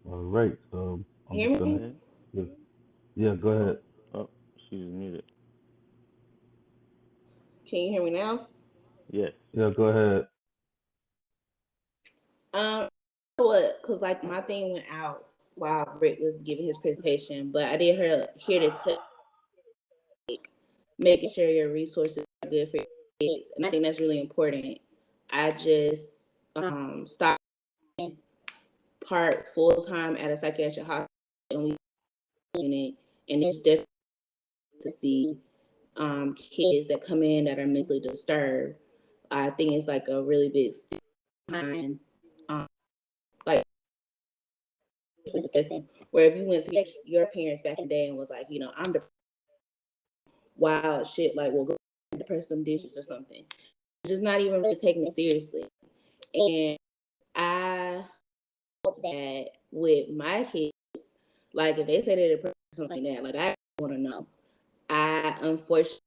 Speaker 1: All right. So I'm
Speaker 4: Hear
Speaker 1: just
Speaker 2: Go
Speaker 1: gonna
Speaker 4: me?
Speaker 2: ahead.
Speaker 1: give. Yeah, go
Speaker 2: Oh,
Speaker 1: ahead.
Speaker 2: oh, she's muted.
Speaker 4: Can you hear me now?
Speaker 2: Yes.
Speaker 1: Yeah, go ahead.
Speaker 4: Um, what? Cause like my thing went out while Rick was giving his presentation, but I did hear the making sure your resources are good for your kids, and I think that's really important. I just stopped part full time at a psychiatric hospital, and we unit, and it's different to see kids that come in that are mentally disturbed. I think it's like a really big behind like discussing where if you went to your parents back in the day and was like, I'm the wild shit, like, well, go press some dishes or something. Just not even really taking it seriously. And I hope that with my kids, like if they say they're depressed or something like that, like I want to know. I unfortunately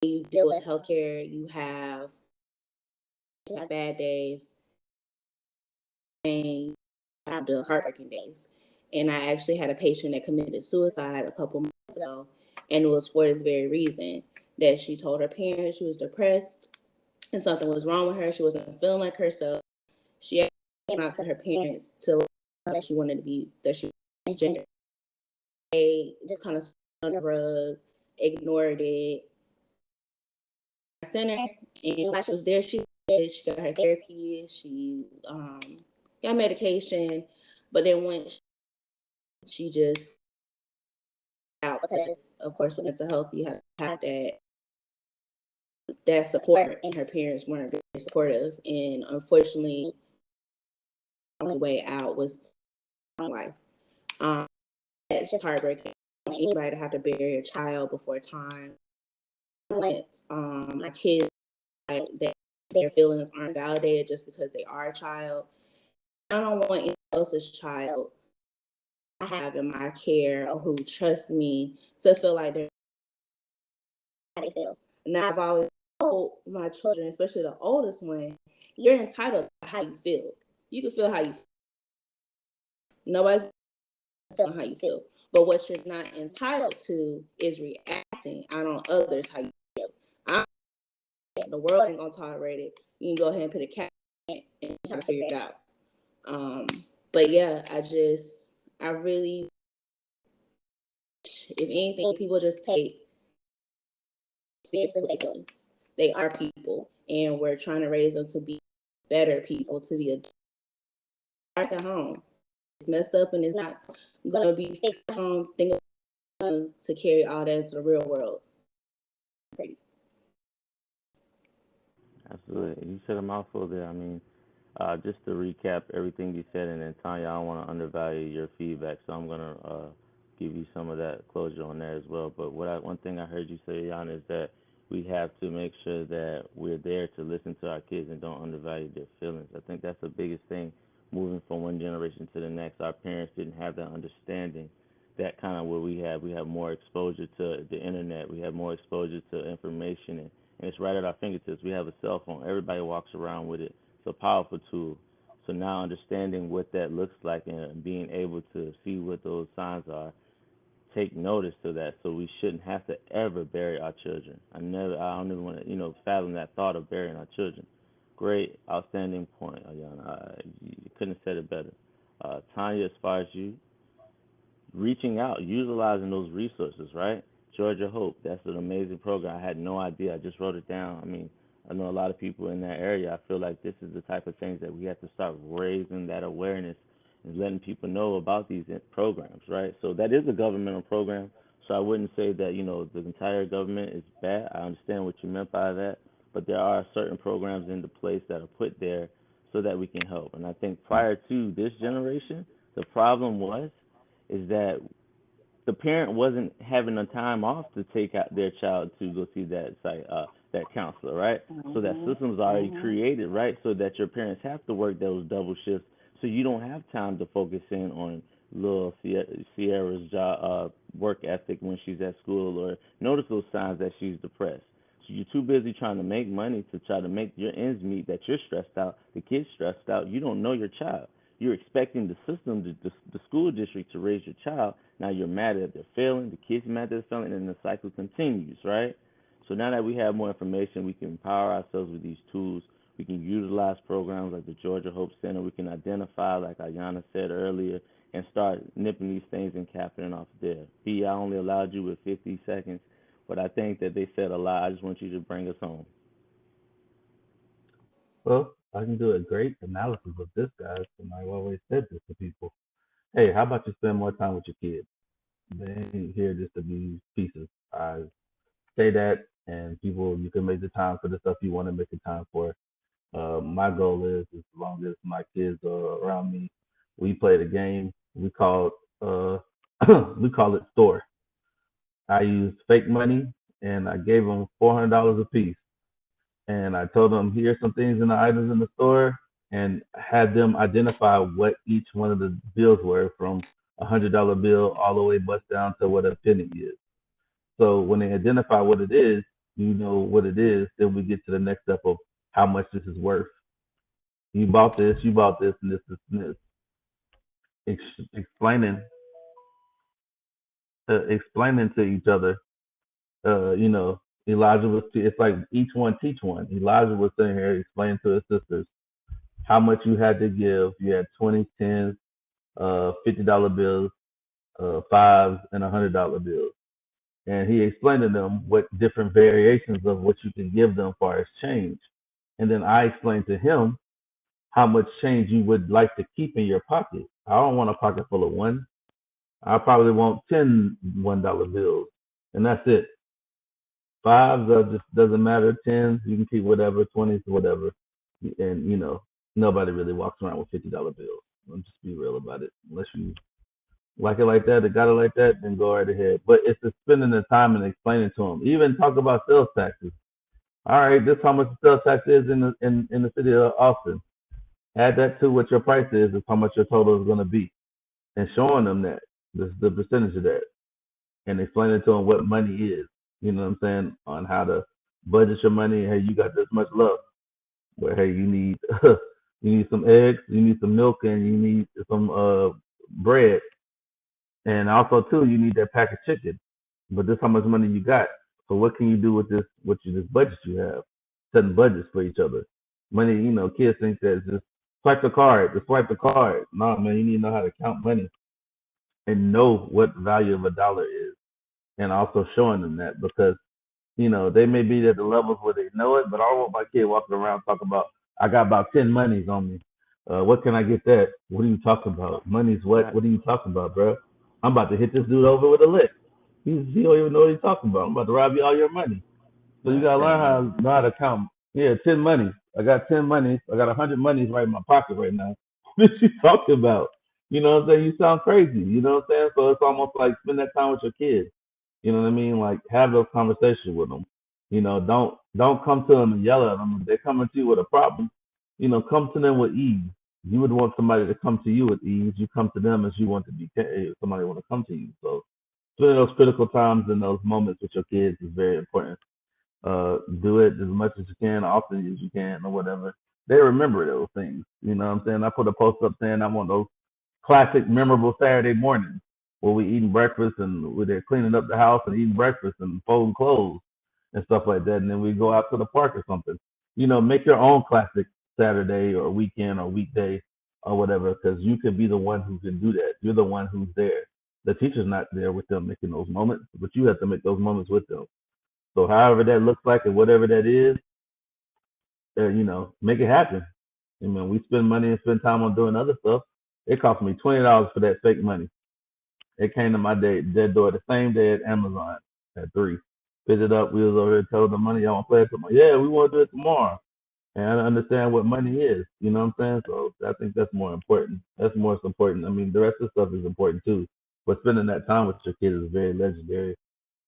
Speaker 4: you deal with healthcare, you have bad days and you have the heartbreaking days. And I actually had a patient that committed suicide a couple months ago, and it was for this very reason that she told her parents she was depressed and something was wrong with her. She wasn't feeling like herself. She came out to her parents to let them know that she wanted to be that she was gender. They just kind of on the rug, ignored it. Center, and while she was there, she got her therapy. She got medication, but then once she just out because, of course, with mental health, you have to have that support, and her parents weren't very supportive, and unfortunately, the only way out was life. Um, it's just heartbreaking. Anybody to have to bury a child before time. My kids, like, that their feelings aren't validated just because they are a child. I don't want anyone else's child I have in my care or who trust me to feel like they're how they feel. Now I've always told my children, especially the oldest one, you're entitled to how you feel. You can feel how you feel. Nobody's feeling how you feel. But what you're not entitled to is reacting out on others how you feel. I'm the world ain't gonna tolerate it. You can go ahead and put a cap on it and try to figure it out. Um, but yeah, I really, if anything, people just take seriously with their feelings. They are people, and we're trying to raise them to be better people, to be a starts at home. It's messed up and it's not gonna be fixed at home. Think to carry all that into the real world.
Speaker 2: Absolutely. You said a mouthful there. I mean, just to recap everything you said, and then Tanya, I don't want to undervalue your feedback, so I'm gonna give you some of that closure on there as well. But one thing I heard you say, Jan, is that we have to make sure that we're there to listen to our kids and don't undervalue their feelings. I think that's the biggest thing moving from one generation to the next. Our parents didn't have that understanding. That kind of what we have more exposure to the internet. We have more exposure to information, and it's right at our fingertips. We have a cell phone. Everybody walks around with it. It's a powerful tool. So now understanding what that looks like and being able to see what those signs are, take notice to that. So we shouldn't have to ever bury our children. I don't even want to, fathom that thought of burying our children. Great, outstanding point, Ayanna. You couldn't have said it better. Tanya, as far as you, reaching out, utilizing those resources, right? Georgia Hope, that's an amazing program. I had no idea. I just wrote it down. I mean, I know a lot of people in that area. I feel like this is the type of things that we have to start raising that awareness and letting people know about these programs, right? So that is a governmental program. So I wouldn't say that, the entire government is bad. I understand what you meant by that. But there are certain programs into place that are put there so that we can help. And I think prior to this generation, the problem was is that the parent wasn't having the time off to take out their child to go see that counselor, right? So that system's already created, right? So that your parents have to work those double shifts, so you don't have time to focus in on little Sierra's work ethic when she's at school, or notice those signs that she's depressed. So you're too busy trying to make money to try to make your ends meet, that you're stressed out, the kid's stressed out. You don't know your child. You're expecting the system, the school district, to raise your child. Now you're mad that they're failing, the kids are mad that they're failing, and the cycle continues, right? So now that we have more information, we can empower ourselves with these tools. We can utilize programs like the Georgia Hope Center. We can identify, like Ayanna said earlier, and start nipping these things and capping it off there. B, I only allowed you with 50 seconds, but I think that they said a lot. I just want you to bring us home.
Speaker 1: Well, I can do a great analysis of this, guys, and I always said this to people. Hey, how about you spend more time with your kids? They ain't here just to be pieces. I say that, and people, you can make the time for the stuff you want to make the time for. My goal is, as long as my kids are around me, we play the game. We call uh, we call it store. I used fake money, and I gave them $400 a piece, and I told them here's some things in the items in the store, and had them identify what each one of the bills were, from $100 bill all the way bust down to what a penny is. So when they identify what it is, you know what it is. Then we get to the next step of how much this is worth. You bought this, and this. Explaining, explaining to each other. You know, Elijah was. It's like each one teach one. Elijah was sitting here explaining to his sisters how much you had to give. You had 20, 10s, $50 bills, fives, and $100 bills. And he explained to them what different variations of what you can give them for as change. And then I explained to him how much change you would like to keep in your pocket. I don't want a pocket full of one. I probably want 10 $1 bills, and that's it. Fives are just doesn't matter. Tens you can keep whatever. 20s whatever, and nobody really walks around with $50 bills. Let's just be real about it. Unless you like it like that, or got it like that, then go right ahead. But it's the spending the time and explaining to them. Even talk about sales taxes. All right, this is how much the sales tax is in the city of Austin. Add that to what your price is how much your total is going to be, and showing them that the percentage of that, and explaining to them what money is. You know what I'm saying, on how to budget your money. Hey, you got this much love. Where hey, you need you need some eggs, you need some milk, and you need some bread, and also too you need that pack of chicken. But this how much money you got. So what can you do with this? This budget you have? setting budgets for each other. Money, kids think that it's just swipe the card, just swipe the card. No, man, you need to know how to count money and know what the value of a dollar is, and also showing them that because they may be at the levels where they know it, but I don't want my kid walking around talking about I got about 10 monies on me. What can I get that? What are you talking about? Money's what?
Speaker 2: Right.
Speaker 1: What are you talking about, bro? I'm about to hit this dude over with a lick. He don't even know what he's talking about. I'm about to rob you all your money. So you
Speaker 2: Right.
Speaker 1: gotta learn
Speaker 2: 10 money.
Speaker 1: how know how to count. Yeah, 10 monies. I got 10 monies. I got 100 monies right in my pocket right now. What you talking about? You know what I'm saying? You sound crazy. You know what I'm saying? So it's almost like spend that time with your kids. You know what I mean? Like have those conversations with them. Don't come to them and yell at them. If they're coming to you with a problem, come to them with ease. You would want somebody to come to you with ease. You come to them as you want to be. Somebody want to come to you. So spending those critical times and those moments with your kids is very important. Do it as much as you can, often as you can, or whatever. They remember those things. You know what I'm saying? I put a post up saying I want those classic, memorable Saturday mornings where we eating breakfast and we're there cleaning up the house and eating breakfast and folding clothes and stuff like that. And then we go out to the park or something. Make your own classic Saturday or weekend or weekday or whatever, because you can be the one who can do that. You're the one who's there. The teacher's not there with them making those moments, but you have to make those moments with them. So however that looks like and whatever that is, make it happen. We spend money and spend time on doing other stuff. It cost me $20 for that fake money. It came to my dead door the same day at Amazon at 3. Picked it up. We was over here told the money, y'all want to play it tomorrow? Yeah, we want to do it tomorrow. And I understand what money is. You know what I'm saying? So I think that's more important. That's more important. The rest of the stuff is important too. But spending that time with your kids is very legendary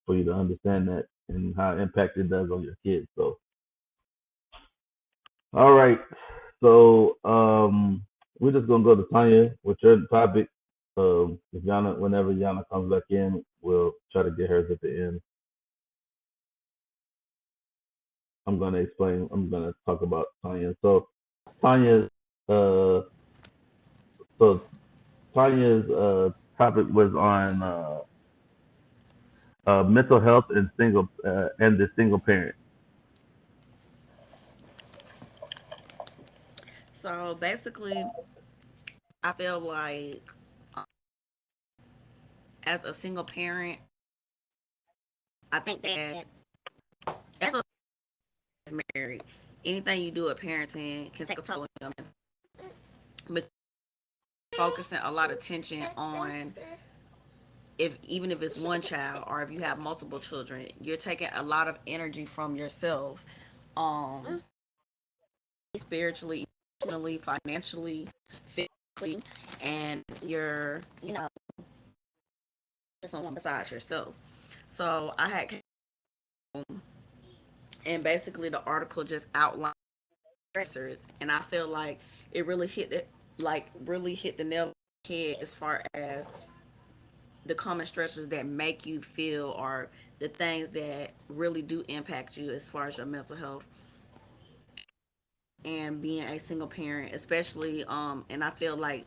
Speaker 1: for you to understand that and how impact it does on your kids. So, all right. So, we're just gonna go to Tanya with your topic. If Yana, whenever Yana comes back in, we'll try to get hers at the end. I'm gonna explain. I'm gonna talk about Tanya. So, Tanya's uh, so Tanya's topic was on mental health and the single parent.
Speaker 3: So basically, I feel like as a single parent, I think that as a married, anything you do at parenting can take a toll on them. But focusing a lot of attention on if even if it's one child or if you have multiple children, you're taking a lot of energy from yourself, um, spiritually, emotionally, financially, physically, and you're someone besides yourself. So I had and basically the article just outlined stressors, and I feel like it really hit the nail on the head as far as the common stressors that make you feel or the things that really do impact you as far as your mental health and being a single parent, especially and I feel like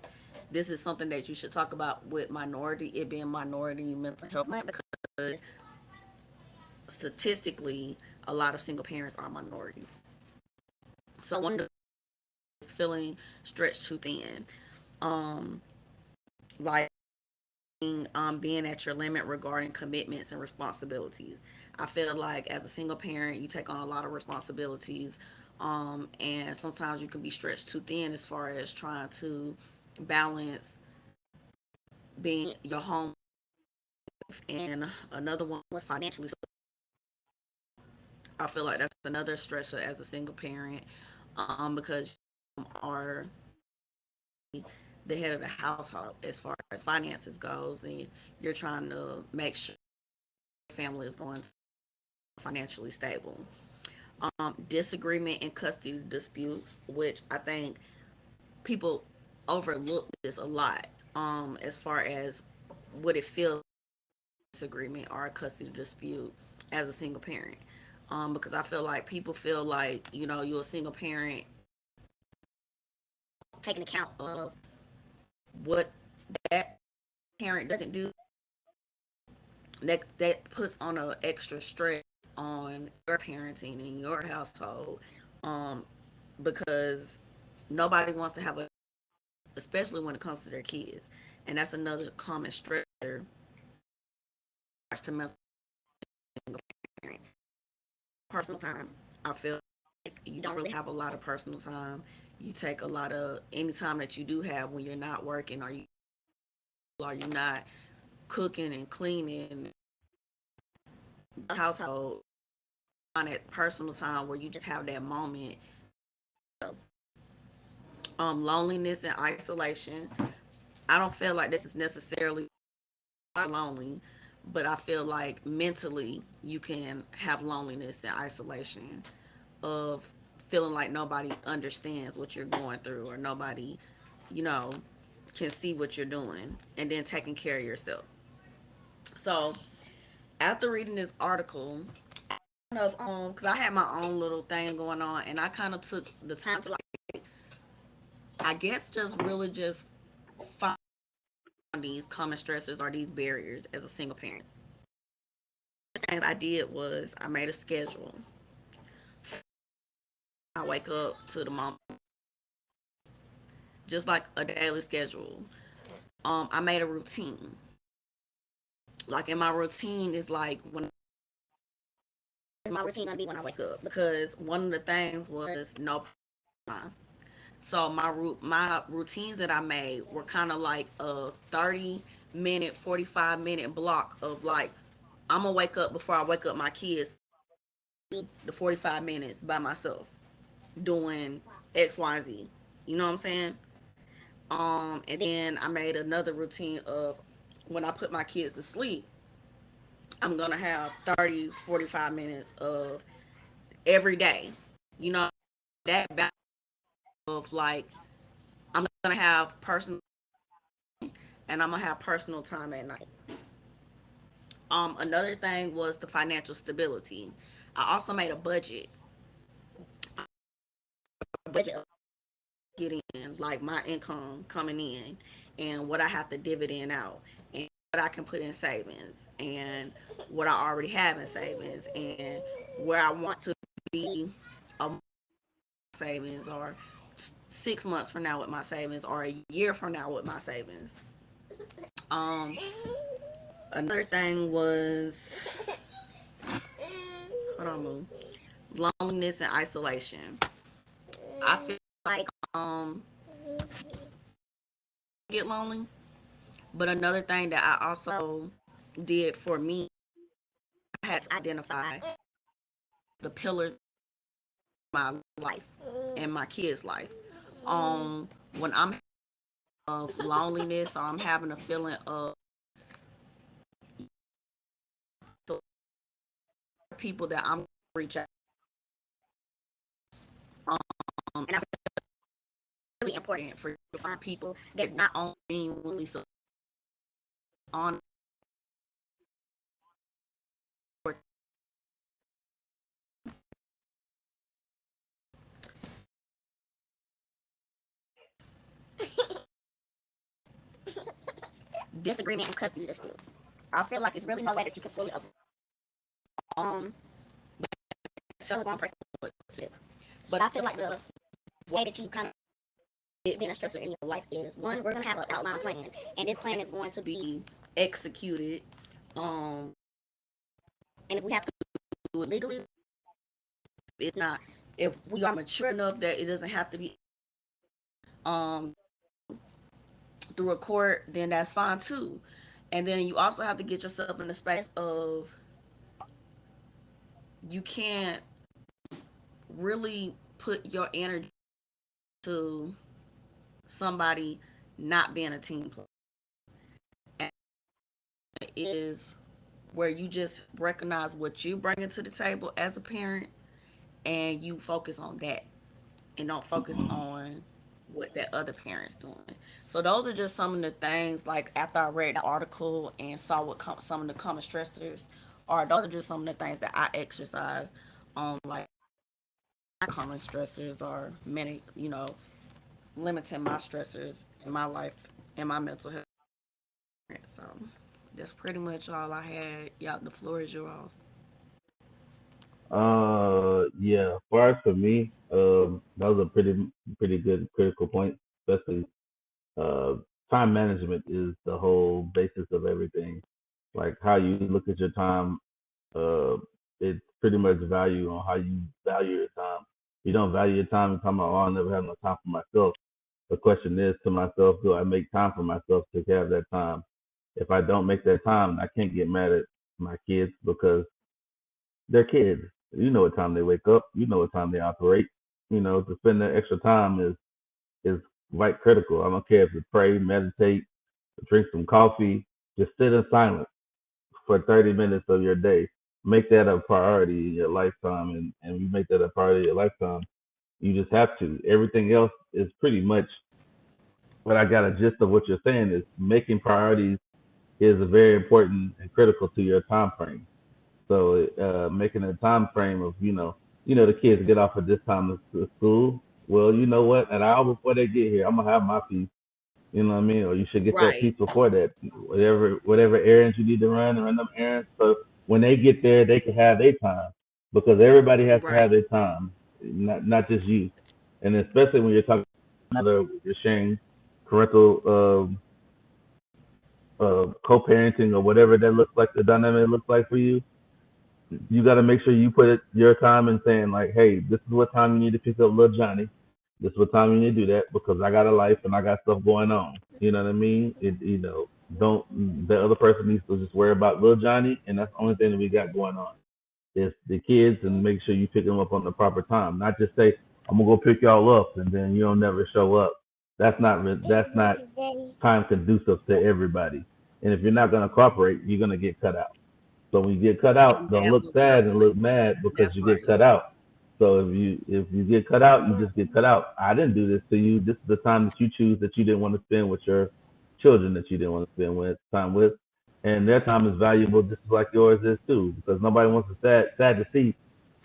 Speaker 3: this is something that you should talk about with it being minority mental health month, because statistically a lot of single parents are minority. So one of the is feeling stretched too thin, um like being at your limit regarding commitments and responsibilities. I feel like as a single parent, you take on a lot of responsibilities, and sometimes you can be stretched too thin as far as trying to balance being your home. And another one was financially. I feel like that's another stressor as a single parent, because you are the head of the household as far as finances goes, and you're trying to make sure your family is going to financially stable. Disagreement and custody disputes, which I think people overlook this a lot, as far as what it feels disagreement or a custody dispute as a single parent. Because I feel like people feel like, you're a single parent, taking account of what that parent doesn't do, that puts on an extra stress on your parenting in your household, um, because nobody wants to have a, especially when it comes to their kids, and that's another common stressor to mental parent. Personal time. I feel like you don't really have a lot of personal time. You take a lot of any time that you do have when you're not working, or you not cooking and cleaning the household, on that personal time where you just have that moment of loneliness and isolation. I don't feel like this is necessarily lonely, but I feel like mentally you can have loneliness and isolation of feeling like nobody understands what you're going through, or nobody, you know, can see what you're doing, and then taking care of yourself. So after reading this article, kind of because I had my own little thing going on, and I kind of took the time to, like, I guess, just really just find these common stresses or these barriers as a single parent. The things I did was I made a schedule. I wake up to the moment, just like a daily schedule. I made a routine. Like, in my routine is like, when is my routine gonna be when I wake up? Because one of the things was no time. So my routines that I made were kind of like a 30-minute, 45-minute block of, like, I'm gonna wake up before I wake up my kids. The 45 minutes by myself doing X, Y, and Z. You know what I'm saying? And then I made another routine of, when I put my kids to sleep, I'm gonna have 30, 45 minutes of every day. You know, that balance of, like, I'm gonna have personal, and I'm gonna have personal time at night. Another thing was the financial stability. I also made a budget of getting in, like, my income coming in, and what I have to dividend out, and what I can put in savings, and what I already have in savings, and where I want to be a savings, or 6 months from now with my savings, or a year from now with my savings. Um, Another thing was, hold on, move, loneliness and isolation. I feel like get lonely, but another thing that I also did for me, I had to identify the pillars of my life and my kids' life. When I'm of loneliness, or I'm having a feeling of people that I'm reach out, and I feel it's really important for you to find people that not only genuinely support on disagreement and custody disputes. I feel like it's really no way that you can fully um tell one person what to do. But I feel like the way that you kind of being a stressor in your life is, one, we're gonna have an outline plan, and this plan is going to be executed. Um, and if we have to do it legally, it's not. If we are mature enough that it doesn't have to be um through a court, then that's fine too. And then you also have to get yourself in the space of, you can't really put your energy to somebody not being a team player. And it is where you just recognize what you bring to the table as a parent, and you focus on that, and don't focus on what that other parent's doing. So those are just some of the things, like, after I read the article and saw what some of the common stressors are, those are just some of the things that I exercise on, like, common stressors, or many, limiting my stressors in my life and my mental health. So that's pretty much all I had. Y'all, the floor is yours.
Speaker 1: Yeah, as far as for me, that was a pretty good critical point, especially uh, time management is the whole basis of everything. Like how you look at your time, uh, it's pretty much value on how you value your time. You don't value your time and talking about, oh, I never have no time for myself. The question is to myself, do I make time for myself to have that time? If I don't make that time, I can't get mad at my kids because they're kids. You know what time they wake up. You know what time they operate. You know, to spend that extra time is quite critical. I don't care if you pray, meditate, drink some coffee, just sit in silence for 30 minutes of your day. Make that a priority in your lifetime, and you make that a priority in your lifetime. You just have to. Everything else is pretty much what I got a gist of what you're saying is making priorities is very important and critical to your time frame. So making a time frame of the kids get off at this time of school. Well, you know what? An hour before they get here, I'm gonna have my piece. You know what I mean? Or you should get that
Speaker 3: Right.
Speaker 1: piece before that. Whatever errands you need to run them errands. So when they get there, they can have their time because everybody has to have
Speaker 3: Right.
Speaker 1: their time, not just you. And especially when you're talking about you're sharing parental co-parenting or whatever that looks like, the dynamic looks like for you. You got to make sure you put your time in saying like, hey, this is what time you need to pick up little Johnny. This is what time you need to do that because I got a life and I got stuff going on. You know what I mean? Don't the other person needs to just worry about little Johnny, and that's the only thing that we got going on. Is the kids, and make sure you pick them up on the proper time. Not just say I'm gonna go pick y'all up and then you don't never show up. That's not time conducive to everybody. And if you're not gonna cooperate, you're gonna get cut out. So when you get cut out,
Speaker 3: And
Speaker 1: don't
Speaker 3: that
Speaker 1: look
Speaker 3: was
Speaker 1: sad and
Speaker 3: definitely
Speaker 1: look mad because
Speaker 3: that's
Speaker 1: you get
Speaker 3: right.
Speaker 1: cut out. So if you get cut out, you just get cut out. I didn't do this to you. This is the time that you choose that you didn't want to spend with your children that you didn't want to spend with time with, and their time is valuable just like yours is too. Because nobody wants to sad to see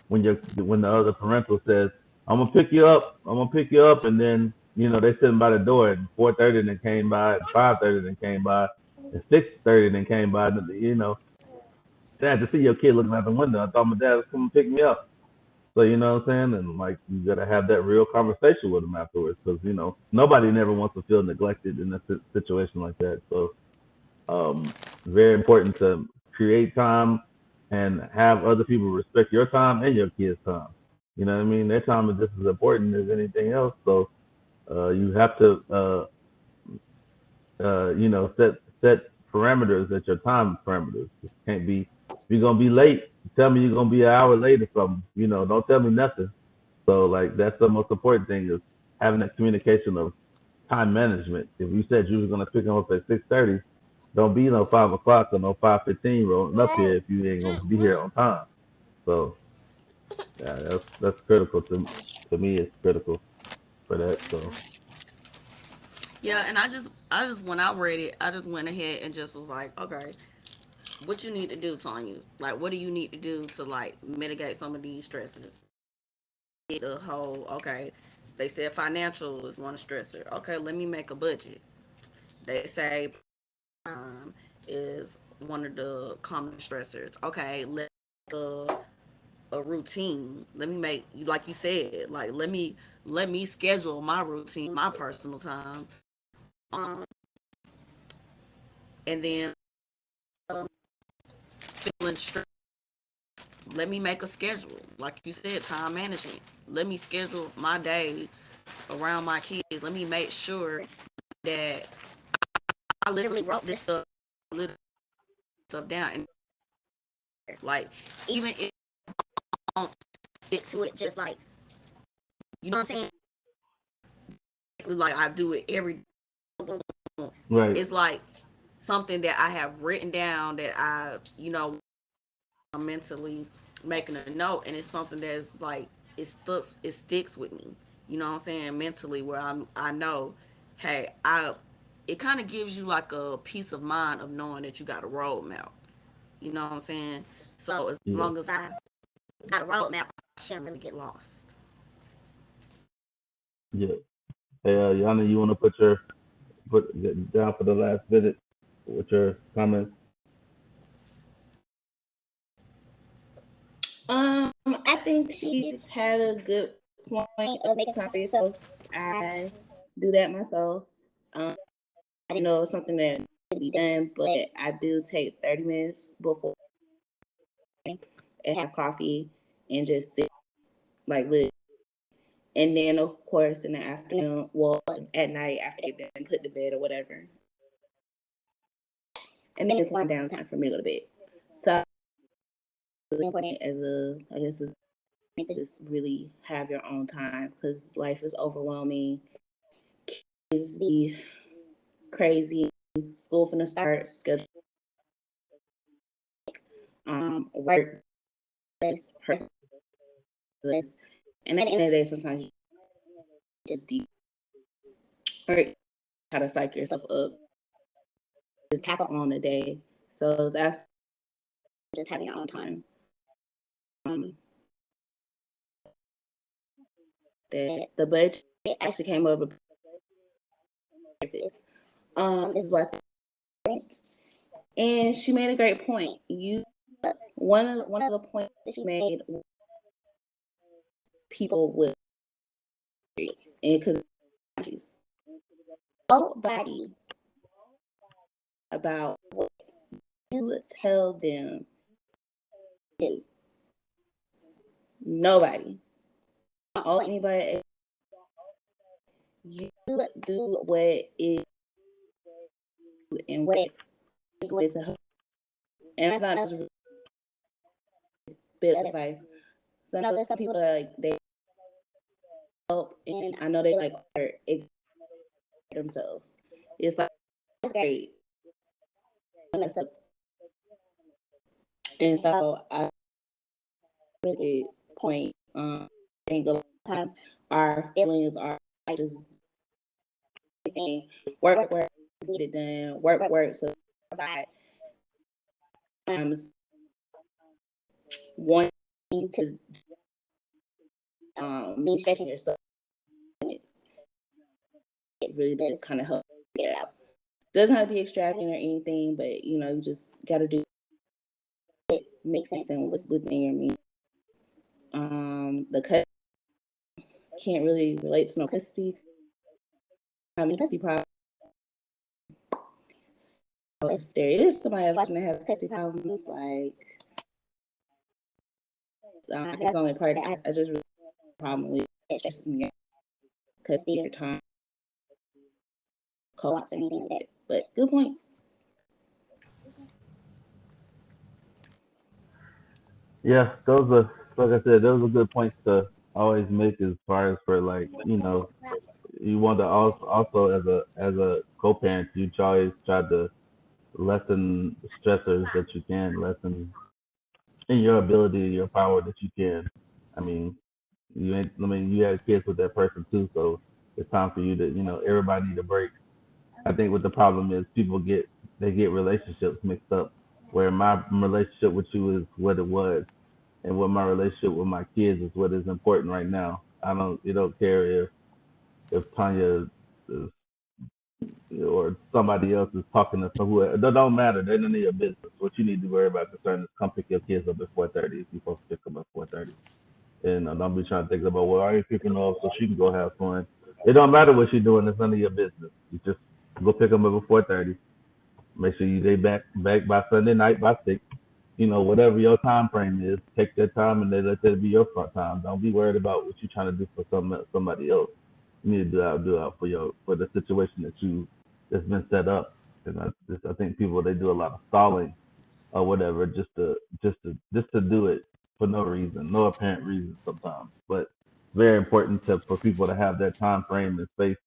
Speaker 1: when the other parental says, "I'm gonna pick you up. I'm gonna pick you up," and then they sitting by the door at 4:30, then came by, and 5:30, then came by, and 6:30, then came by. Sad to see your kid looking out the window. I thought my dad was coming to pick me up. So you know what I'm saying? And like you gotta have that real conversation with them afterwards, because nobody never wants to feel neglected in a situation like that. So very important to create time and have other people respect your time and your kids' time. You know what I mean? Their time is just as important as anything else. So you have to set parameters at your time parameters. It can't be if you're gonna be late, tell me you're gonna be an hour late or something. Don't tell me nothing. So like that's the most important thing is having that communication of time management. If you said you was gonna pick them up at 6:30, don't be no 5 o'clock or no 5:15 rolling up here if you ain't gonna be here on time. So yeah, that's critical to me. It's critical for that. So
Speaker 3: Yeah, and I just when I read it, I just went ahead and just was like, okay, what you need to do, Tanya? Like, what do you need to do to like mitigate some of these stresses? The whole okay, they said financial is one stressor. Okay, let me make a budget. They say time is one of the common stressors. Okay, a, a routine. Let me make like you said, like let me schedule my routine, my personal time. Um, and then feeling stressed. Let me make a schedule. Like you said, time management. Let me schedule my day around my kids. Let me make sure that I literally wrote this stuff down. And like, even if I don't stick to it, just like, you know what I'm saying? Like, I do it every day.
Speaker 1: right,
Speaker 3: It's like something that I have written down that I'm mentally making a note, and it's something that's like it sticks with me. You know what I'm saying? Mentally, where I know, hey, it kind of gives you like a peace of mind of knowing that you got a roadmap. You know what I'm saying? So as
Speaker 1: yeah,
Speaker 3: long as I got a roadmap, I shouldn't really get lost.
Speaker 1: yeah. Hey, Yana, you want to put down for the last visit with your comments?
Speaker 4: I think think she had a good point of making time for yourself. I do that myself. Um, I didn't know it was something that could be done, but I do take 30 minutes before and have coffee and just sit like literally. And then of course in the afternoon, well at night after they've been put to bed or whatever. And then it's wind down time for me to go to bed. So it's really important as a I guess it's to just really have your own time because life is overwhelming. Kids be crazy. School from the start, schedule, work, personal list. And at the end of the day, sometimes you just deep or how to psych yourself up, just tackle on the day. So it's absolutely just having your own time. Um, that the budget actually came up with this. This is what and she made a great point. One of the points that she made, people with and because nobody about what you tell them to do. Nobody. All anybody you do what is and what is going to help. And I thought that was a bit of advice. So I know there's some people that like they help and I know they like are themselves. It's like it's great. And so I really point I think a lot of times our feelings are like just work, get it done, work. So I wanting to me stretching yourself it really does kind of help get it out. Doesn't have to be extravagant or anything, but you just gotta do it make sense and what's within your means. The cut can't really relate to no custody. I mean custody problem. So if there is somebody watching that has custody problems, like that's the only part that I just really have a problem with. It stresses me out. Custody or time, co-ops or anything like that. But good points.
Speaker 1: Yeah, those are like I said, those are good points to always make as far as for like you want to also as a co-parent you always try to lessen the stressors that you can lessen in your ability, your power that you can. I mean, you had kids with that person too, so it's time for you to, everybody need a break. I think what the problem is people get relationships mixed up. Where my relationship with you is what it was, and what my relationship with my kids is what is important right now. You don't care if Tanya is, or somebody else is talking to someone. It don't matter. They're none of your business. What you need to worry about concern is come pick your kids up at 4:30 if you're supposed to pick them up at 4:30. And don't be trying to think about, well, I ain't picking her up so she can go have fun. It don't matter what you're doing. It's none of your business. You just go pick them up at 4:30. Make sure they back by Sunday night by 6. Whatever your time frame is, take that time and let that be your front time. Don't be worried about what you're trying to do for somebody else. You need to do out for the situation that's been set up. And I think people they do a lot of stalling or whatever just to do it for no reason, no apparent reason sometimes. But it's very important for people to have that time frame and space.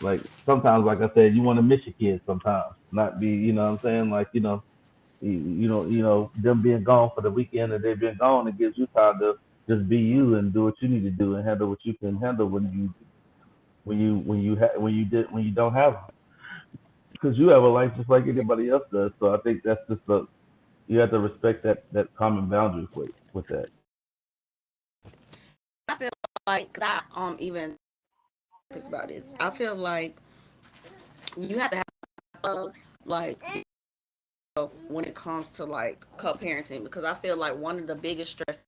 Speaker 1: Like sometimes, like I said, you want to miss your kids sometimes, not be, what I'm saying, like them being gone for the weekend and they've been gone. It gives you time to just be you and do what you need to do and handle what you can handle when you don't have them. Because you have a life just like anybody else does. So I think that's just you have to respect that common boundary with that.
Speaker 3: I feel like 'cause I even about this. I feel like you have to have like when it comes to like co-parenting because I feel like one of the biggest stress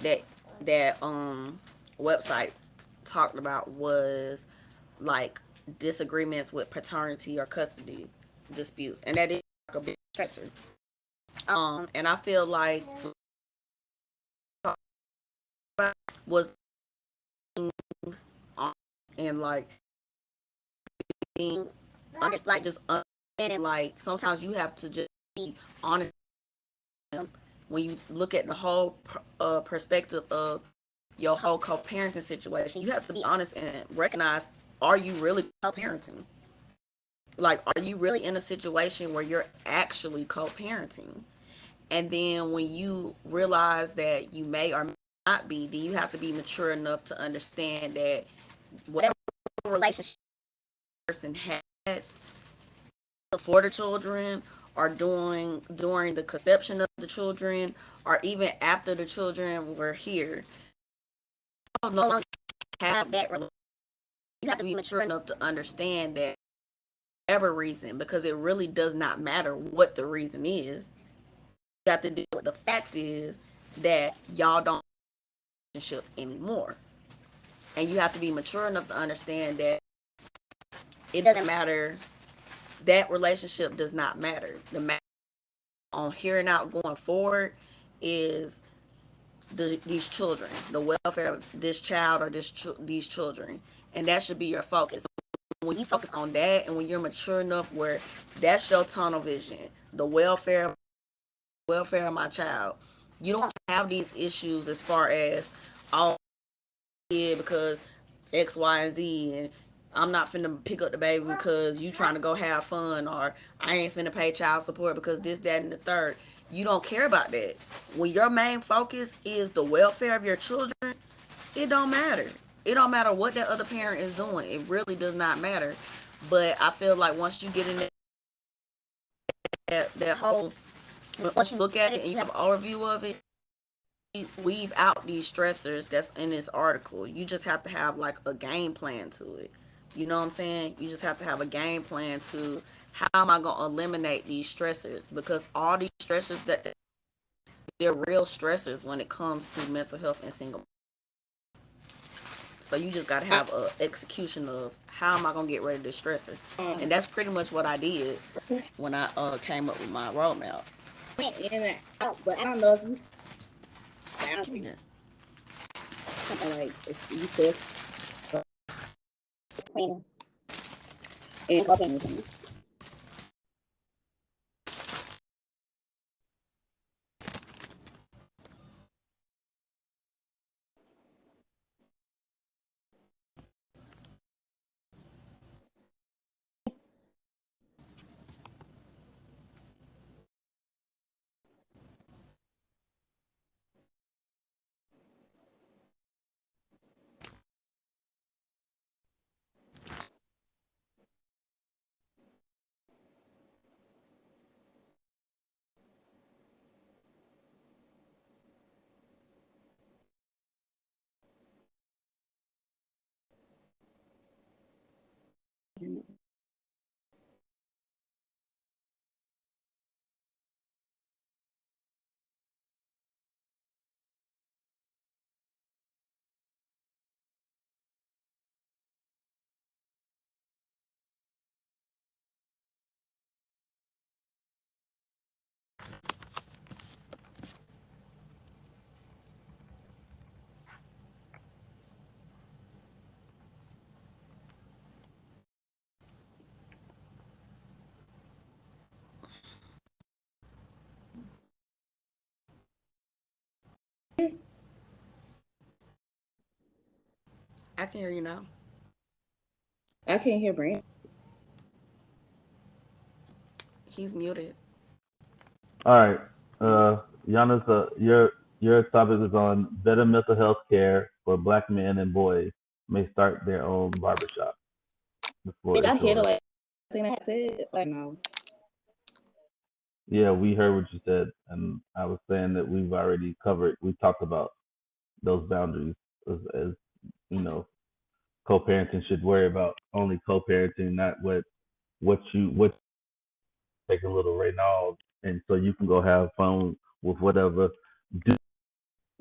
Speaker 3: that that website talked about was like disagreements with paternity or custody disputes, and that is like a big stressor. And I feel like was and like being honest, like just understanding, like sometimes you have to just be honest when you look at the whole perspective of your whole co-parenting situation. You have to be honest and recognize: are you really co-parenting? Like, are you really in a situation where you're actually co-parenting? And then when you realize that you may or may not be, then you have to be mature enough to understand that whatever relationship the person had for the children, or during the conception of the children, or even after the children were here, you no longer have that relationship. You have to be mature enough to understand that whatever reason, because it really does not matter what the reason is. You have to deal with the fact is that y'all don't have a relationship anymore. And you have to be mature enough to understand that it doesn't matter. That relationship does not matter. The matter on hearing out going forward is these children, the welfare of this child or these children, and that should be your focus. When you focus on that, and when you're mature enough where that's your tunnel vision, the welfare of my child, you don't have these issues as far as all yeah because X, Y, and Z, and I'm not finna pick up the baby because you trying to go have fun, or I ain't finna pay child support because this, that, and the third. You don't care about that. When your main focus is the welfare of your children, it don't matter. It don't matter what that other parent is doing. It really does not matter. But I feel like once you get in that whole, once you look at it and you have an overview of it, weave out these stressors that's in this article. You just have to have like a game plan to it. You know what I'm saying? You just have to have a game plan to how am I going to eliminate these stressors, because all these stressors that they're real stressors when it comes to mental health and single. So you just got to have a execution of how am I going to get rid of this stressor. And that's pretty much what I did when I came up with my roadmap.
Speaker 4: And but I don't know if you found
Speaker 3: Yeah.
Speaker 4: something like if you said cleaning and cooking.
Speaker 3: I can hear you now.
Speaker 4: I can't hear Brand.
Speaker 3: He's muted.
Speaker 1: All right. Giannis, your topic is on better mental health care for Black men and boys may start their own barbershop. The floor
Speaker 4: Did
Speaker 1: is
Speaker 4: I hear the
Speaker 1: yours.
Speaker 4: like thing I said? Like no.
Speaker 1: Yeah, we heard what you said, and I was saying that we talked about those boundaries as you know, co-parenting should worry about only co-parenting, not what take a little right now, and so you can go have fun with whatever. Do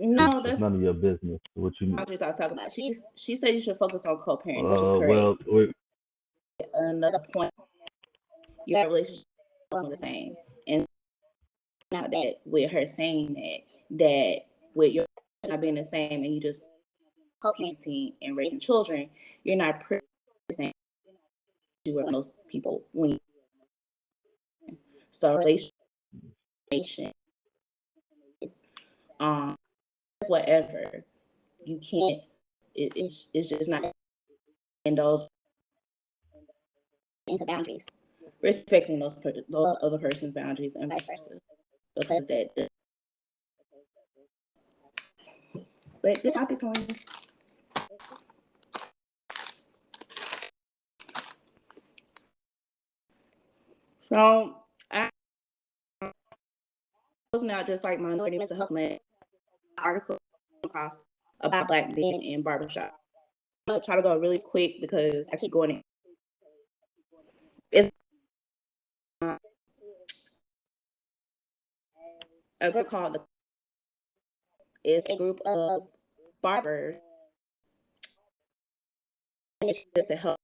Speaker 4: No,
Speaker 1: It's
Speaker 4: that's
Speaker 1: none of your business. What you need.
Speaker 4: boundaries I was talking about. She said you should focus on co-parenting, which is correct.
Speaker 1: Well,
Speaker 4: Another point, your relationship is the same, and not that with her saying that with your not being the same, and you just co-parenting and raising children, you're not the same. You were those people when you, so relationship um whatever you can't it's just not in those into boundaries, respecting those other person's boundaries and vice versa, because that. But this topic, Tanya. So I was not just like minority mental health article across about Black men in barbershop. I'm gonna try to go really quick because I keep going in. It's a group called it's a group of barbers initiative to help,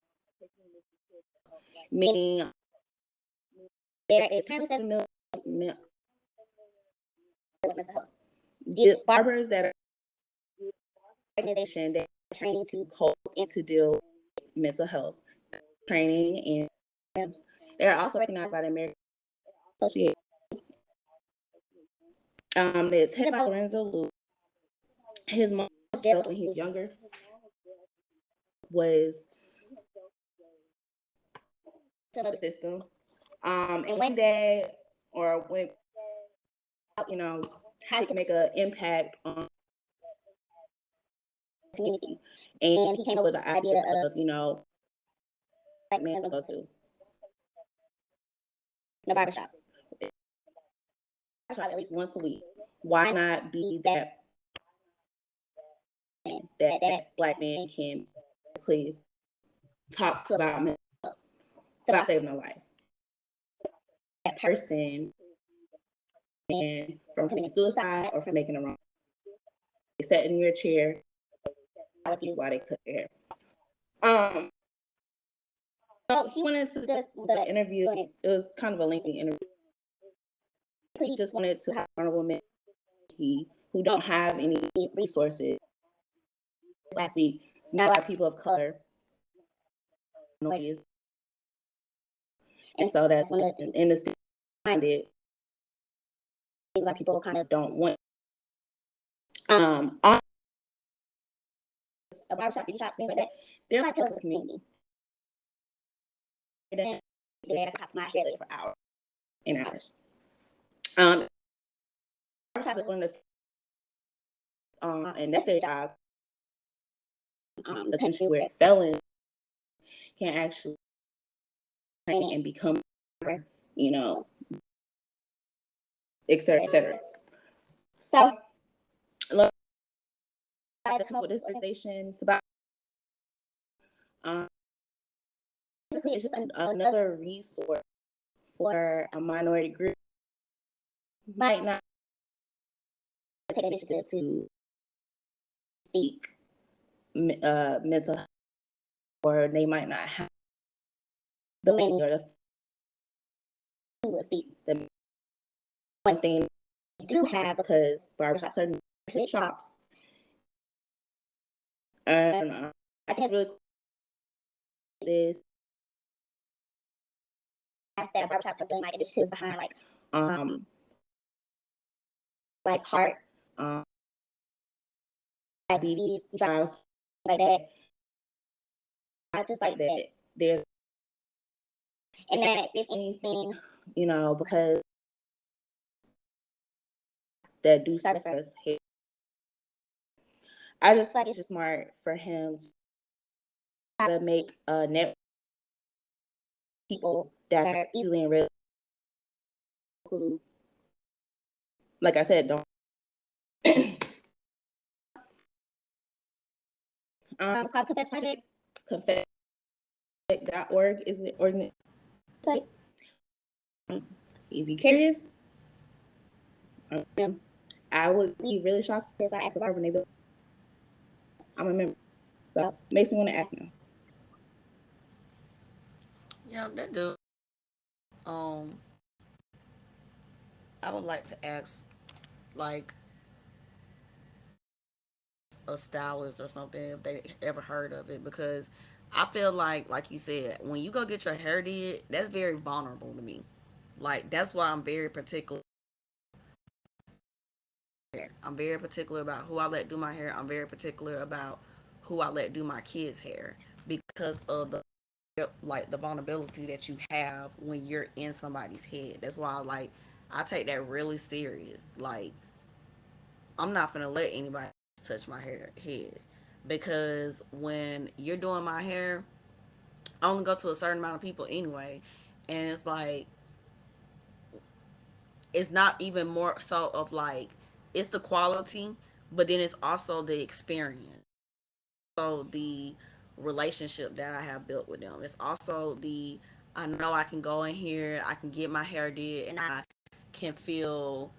Speaker 4: meaning there is currently 7 million mental health. The barbers that are organization that are training to cope and to deal with mental health training, and they are also recognized by the American Association. It's headed by Lorenzo Lu. His mom was jailed when he was younger. Was the system. And one day, or when how he can make an impact on the community, and he came up with the idea of Black men to go to the barbershop at least once a week. Why not be that Black man can talk to about mental health, about saving their life? That person, and from committing suicide or from making a wrong, they sat in your chair with you while they cut their hair. So he wanted to just the interview, and it was kind of a lengthy interview. He just wanted to have honorable men who don't have any resources. Last week, it's not a lot of people of color, and so that's when in the behind it, a lot of people kind of don't want. On a barbershop, beauty shops, things like that, they're like pillars of the community. They have to talk to my hair for hours and hours. Barbershop is one of the and that's their job. The country where felons can actually train and become, et cetera, et cetera. So, look, I had to come up with this organization. It's about, it's just another resource for a minority group. Might not take initiative to seek mental health, or they might not have the money or the seek the one thing they do have, because barbershops are hit shops. I think it's really cool. This I said barbershops are doing like initiatives behind like heart, diabetes trials, like that. I just like that there's, and that if anything, because that do service for us, I just feel like it's just smart for him to make a network people that are easily and real, who, like I said, don't. It's called Confess Project. Confess.org is the organization. If you're curious, I would be really shocked if I asked a barber and they be like, I'm a member. So makes me want to ask now.
Speaker 3: Yeah, that do. Um, I would like to ask, like, a stylist or something if they ever heard of it, because I feel like you said, when you go get your hair did, that's very vulnerable to me. Like, that's why I'm very particular. I'm very particular about who I let do my hair. I'm very particular about who I let do my kids' hair, because of the, like, the vulnerability that you have when you're in somebody's head. That's why, like, I take that really serious. Like, I'm not gonna let anybody touch my head, because when you're doing my hair, I only go to a certain amount of people anyway, and it's like, it's not even more so of like, it's the quality, but then it's also the experience, so the relationship that I have built with them. It's also the, I know I can go in here, I can get my hair did, and I can feel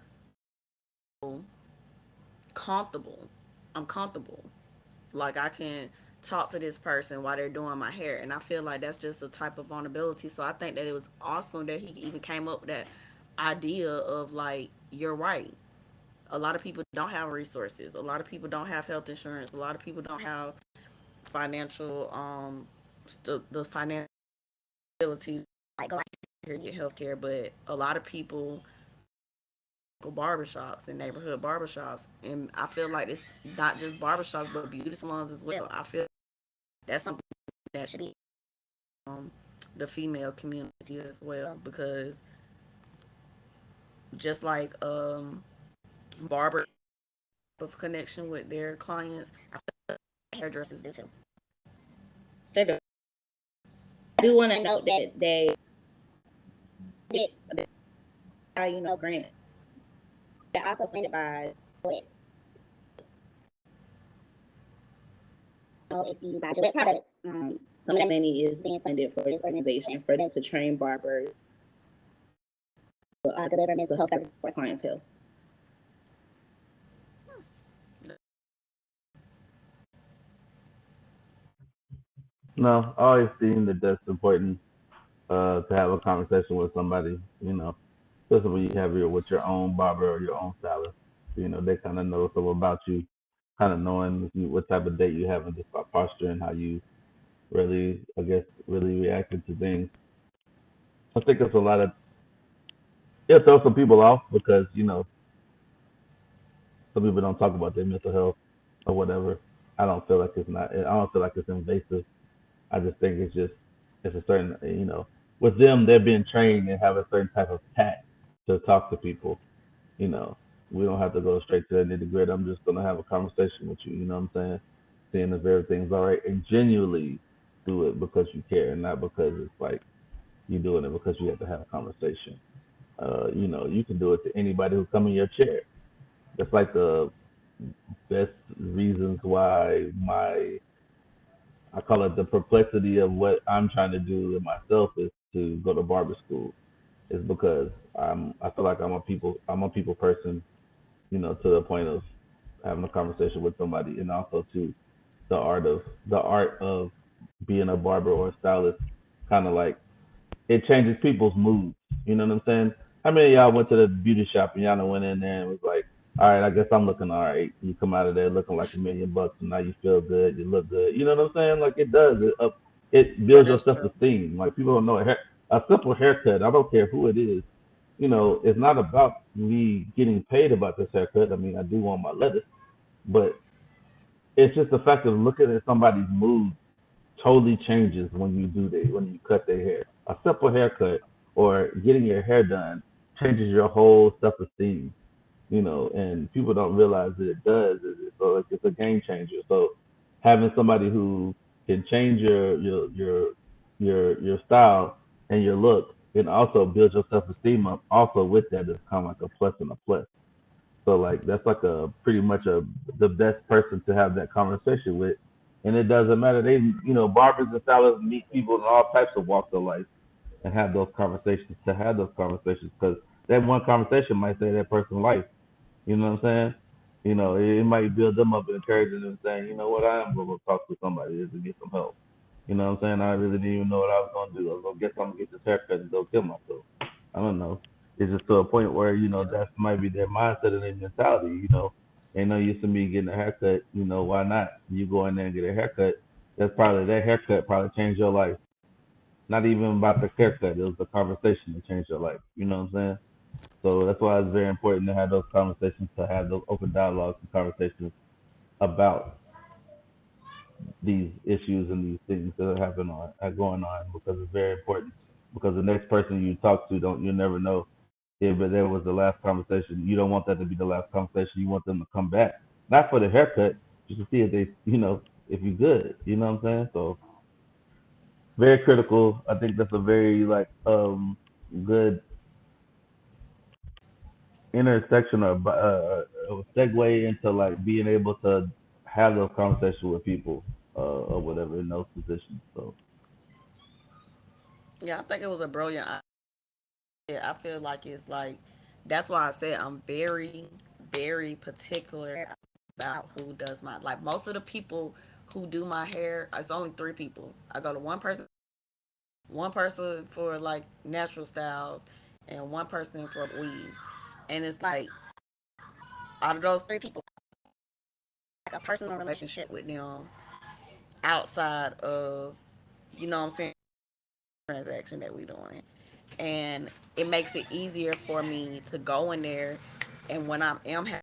Speaker 3: comfortable. I'm comfortable. Like, I can talk to this person while they're doing my hair, and I feel like that's just a type of vulnerability. So I think that it was awesome that he even came up with that idea of, like, you're right. A lot of people don't have resources. A lot of people don't have health insurance. A lot of people don't have financial the financial ability, like, go out here and get health care. But a lot of people go barbershops and neighborhood barbershops, and I feel like it's not just barbershops but beauty salons as well. I feel that's something that should be um, the female community as well, because just like barber of connection with their clients, I feel like hairdressers do too.
Speaker 4: So I do want to note that they did, granted, they're also funded by Gillette. So if you buy Gillette products, some of that money is being funded for this organization for them to train barbers, deliver mental health services for clientele.
Speaker 1: No, I always seen that that's important to have a conversation with somebody, especially when you have your with your own barber or your own stylist. They kind of know something about you, kind of knowing what type of date you have and just by posture and how you really, I guess, really reacted to things. I think it's a lot of it throws some people off because some people don't talk about their mental health or whatever. I don't feel like it's not. I don't feel like it's invasive. I just think it's a certain with them they're being trained and have a certain type of tact to talk to people. You know, we don't have to go straight to the nitty gritty. I'm just gonna have a conversation with you. You know what I'm saying? Seeing if everything's all right and genuinely do it because you care and not because it's like you're doing it because you have to have a conversation. You can do it to anybody who come in your chair. That's like the best reasons why I call it the perplexity of what I'm trying to do in myself is to go to barber school. Is because I feel like I'm a people person, to the point of having a conversation with somebody, and also to the art of being a barber or a stylist, kind of like it changes people's moods. You know what I'm saying? How many of y'all went to the beauty shop and y'all done went in there and was like, all right, I guess I'm looking all right. You come out of there looking like $1 million, and now you feel good, you look good. You know what I'm saying? Like it does. It
Speaker 3: Yeah,
Speaker 1: builds your
Speaker 3: that's
Speaker 1: self
Speaker 3: true.
Speaker 1: esteem. Like people don't know a simple haircut. I don't care who it is. It's not about me getting paid about this haircut. I mean, I do want my lettuce, but it's just the fact of looking at somebody's mood totally changes when you cut their hair. A simple haircut or getting your hair done changes your whole self esteem, and people don't realize that it does. So it's a game changer. So having somebody who can change your style and your look and also build your self esteem up also with that is kind of like a plus and a plus. So like that's like a pretty much the best person to have that conversation with. And it doesn't matter. Barbers and stylists meet people in all types of walks of life and have those conversations because that one conversation might save that person's life. You know what I'm saying? It might build them up and encourage them, saying, you know what, I am going to talk to somebody to get some help. You know what I'm saying? I really didn't even know what I was going to do. I was going to guess I'm going to get this haircut and go kill myself. I don't know. It's just to a point where,
Speaker 3: Yeah.
Speaker 1: that might be their mindset and their mentality. Ain't no use to me getting a haircut. Why not? You go in there and get a haircut. That haircut probably changed your life. Not even about the haircut. It was the conversation that changed your life. You know what I'm saying? So that's why it's very important to have those conversations, to have those open dialogues and conversations about these issues and these things that are going on, because it's very important. Because the next person you talk to, don't you never know if there was the last conversation. You don't want that to be the last conversation. You want them to come back, not for the haircut, just to see if they, if you're good. You know what I'm saying? So very critical. I think that's a very good intersection, or a segue into like being able to have those conversations with people, or whatever, in those positions. So
Speaker 3: Yeah, I think it was a brilliant idea. I feel like it's like that's why I said I'm very, very particular about who does my like most of the people who do my hair, it's only three people. I go to one person for like natural styles and one person for weaves. And it's like out of those three people, like a personal relationship with them outside of, you know what I'm saying, transaction that we doing. And it makes it easier for me to go in there. And when when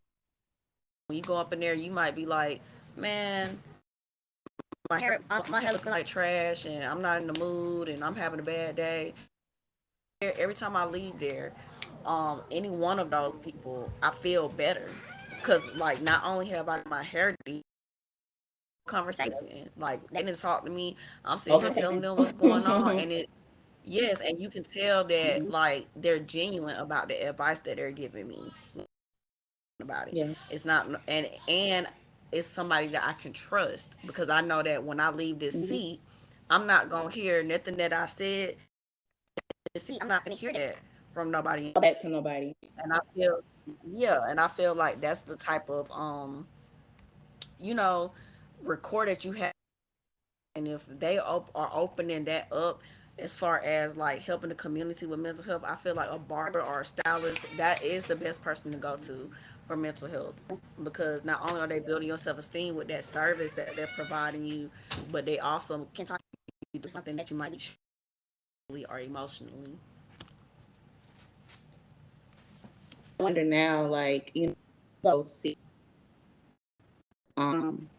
Speaker 3: you go up in there, you might be like, man, my hair looking like trash, and I'm not in the mood, and I'm having a bad day. Every time I leave there, any one of those people, I feel better, because like not only have I got my hair conversation, like they didn't talk to me. I'm sitting here telling them what's going on, and it yes, and you can tell that
Speaker 4: Mhm.
Speaker 3: like they're genuine about the advice that they're giving me about it.
Speaker 4: Yeah.
Speaker 3: It's not and it's somebody that I can trust, because I know that when I leave this
Speaker 4: Mhm.
Speaker 3: seat, I'm not gonna hear nothing that I said. The seat, I'm not gonna hear that from nobody.
Speaker 4: Go back to nobody.
Speaker 3: And I feel yeah, and I feel like that's the type of you know record that you have. And if they are opening that up as far as like helping the community with mental health, I feel like a barber or a stylist, that is the best person to go to for mental health, because not only are they building your self-esteem with that service that they're providing you, but they also can talk you through something that you might be or emotionally.
Speaker 4: I wonder now, like, see, um,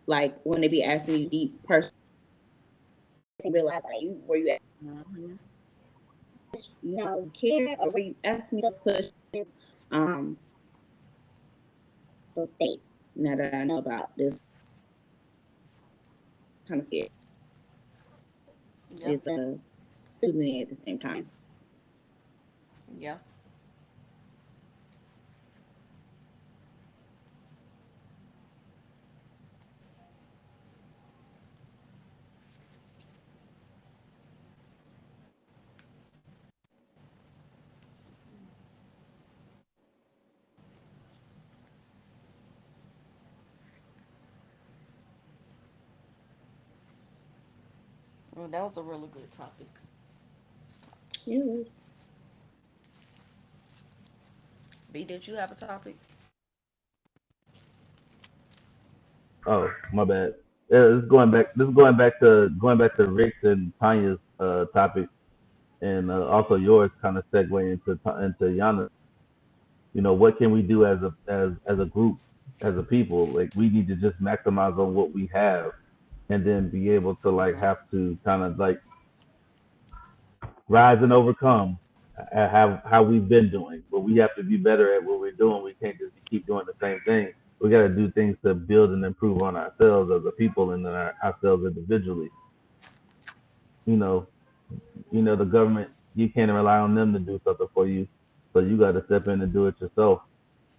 Speaker 4: like when they be asking you deep personal, to realize like you were you
Speaker 3: Mm-hmm.
Speaker 4: care, or were you asking me those questions? Um, so state. Now that I know about this, kind of scared.
Speaker 3: Yeah,
Speaker 4: It's soothing at the same time.
Speaker 3: yeah. Well, that was a really good topic.
Speaker 4: It was.
Speaker 3: B, did you have a topic?
Speaker 1: oh, my bad. Yeah, this is going back to Rick's and Tanya's topic, and also yours, kind of segue into Yana. What can we do as a group, as a people? Like, we need to just maximize on what we have, and then be able to like have to kind of like rise and overcome, how we've been doing. But we have to be better at what we're doing. We can't just keep doing the same thing. We got to do things to build and improve on ourselves as a people, and then ourselves individually. You know, the government, you can't rely on them to do something for you. So you got to step in and do it yourself,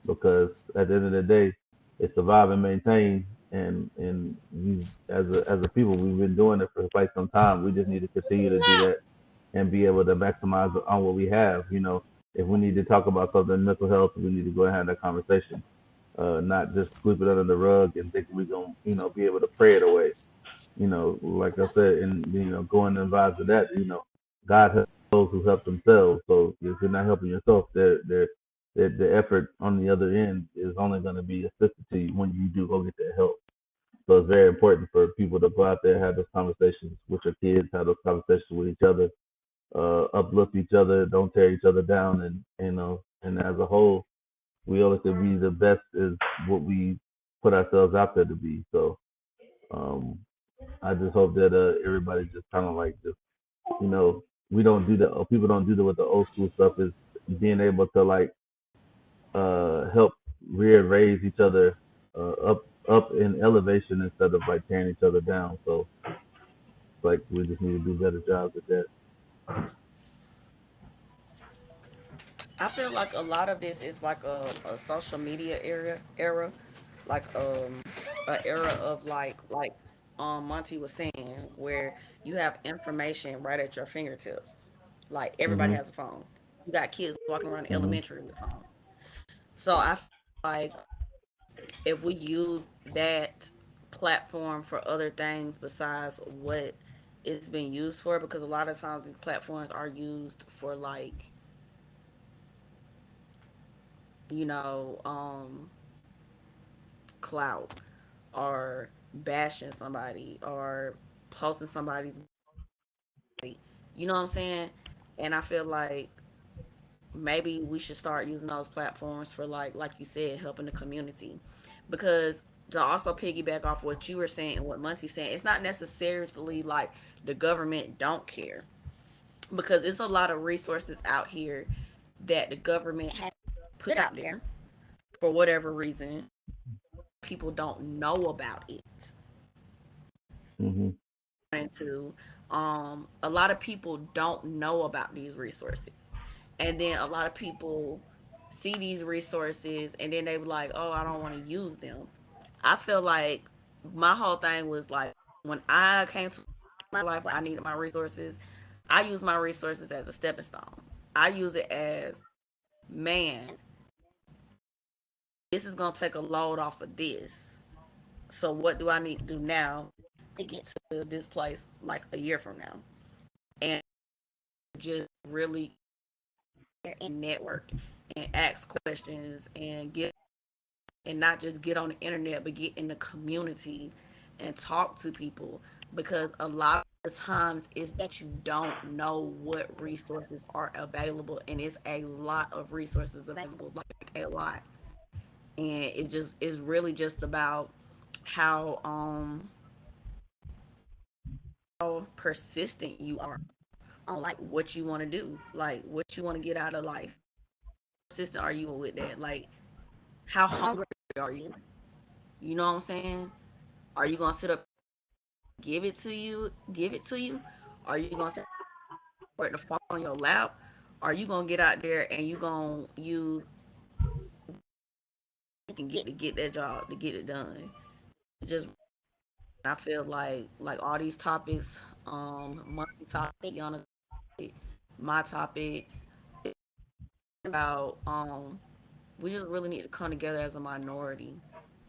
Speaker 1: because at the end of the day, it's survive and maintain. And we, as a people, we've been doing it for quite some time. We just need to continue to do that and be able to maximize on what we have. if we need to talk about something mental health, we need to go and have that conversation. Not just sweep it under the rug and think we're gonna, be able to pray it away. Like I said, and going and advise of that, God helps those who help themselves. So if you're not helping yourself, the effort on the other end is only going to be assisted to you when you do go get that help. So it's very important for people to go out there, have those conversations with your kids, have those conversations with each other, uplift each other, don't tear each other down, and and as a whole, we always say we the best is what we put ourselves out there to be. So um, I just hope that everybody just kind of like just we don't do that. People don't do that with the old school stuff. Is being able to like help rear raise each other up in elevation instead of like tearing each other down. So like we just need to do better jobs at that.
Speaker 3: I feel like a lot of this is like a social media era, like a era of like Monty was saying, where you have information right at your fingertips. Like everybody
Speaker 1: Mhm.
Speaker 3: has a phone. You got kids walking around
Speaker 1: Mhm.
Speaker 3: elementary with phones. So I feel like if we use that platform for other things besides what it's been used for, because a lot of times these platforms are used for like, you know, clout or bashing somebody or posting somebody's, you know what I'm saying? And I feel like maybe we should start using those platforms for like you said, helping the community. Because to also piggyback off what you were saying and what Munty's saying, it's not necessarily like the government don't care, because it's a lot of resources out here that the government has put out there for whatever reason. People don't know about it.
Speaker 1: Mhm.
Speaker 3: Into a lot of people don't know about these resources, and then a lot of people see these resources and then they be like, oh, I don't want to use them. I feel like my whole thing was like, when I came to my life where I needed my resources, I use my resources as a stepping stone. I use it as, man, this is gonna take a load off of this, so what do I need to do now to get to this place like a year from now? And just really and network and ask questions and get, and not just get on the internet but get in the community and talk to people, because a lot of times is that you don't know what resources are available, and it's a lot of resources available, like a lot. And it just is really just about how how persistent you are on like what you want to do, like what you want to get out of life. Persistent are you with that? Like, how hungry are you? You know what I'm saying? Are you gonna sit up, give it to you? Are you gonna sit for it to fall on your lap? Are you gonna get out there and you gonna use you can get to get that job to get it done? It's just, I feel like all these topics, monthly topic, Yana topic, my topic, about we just really need to come together as a minority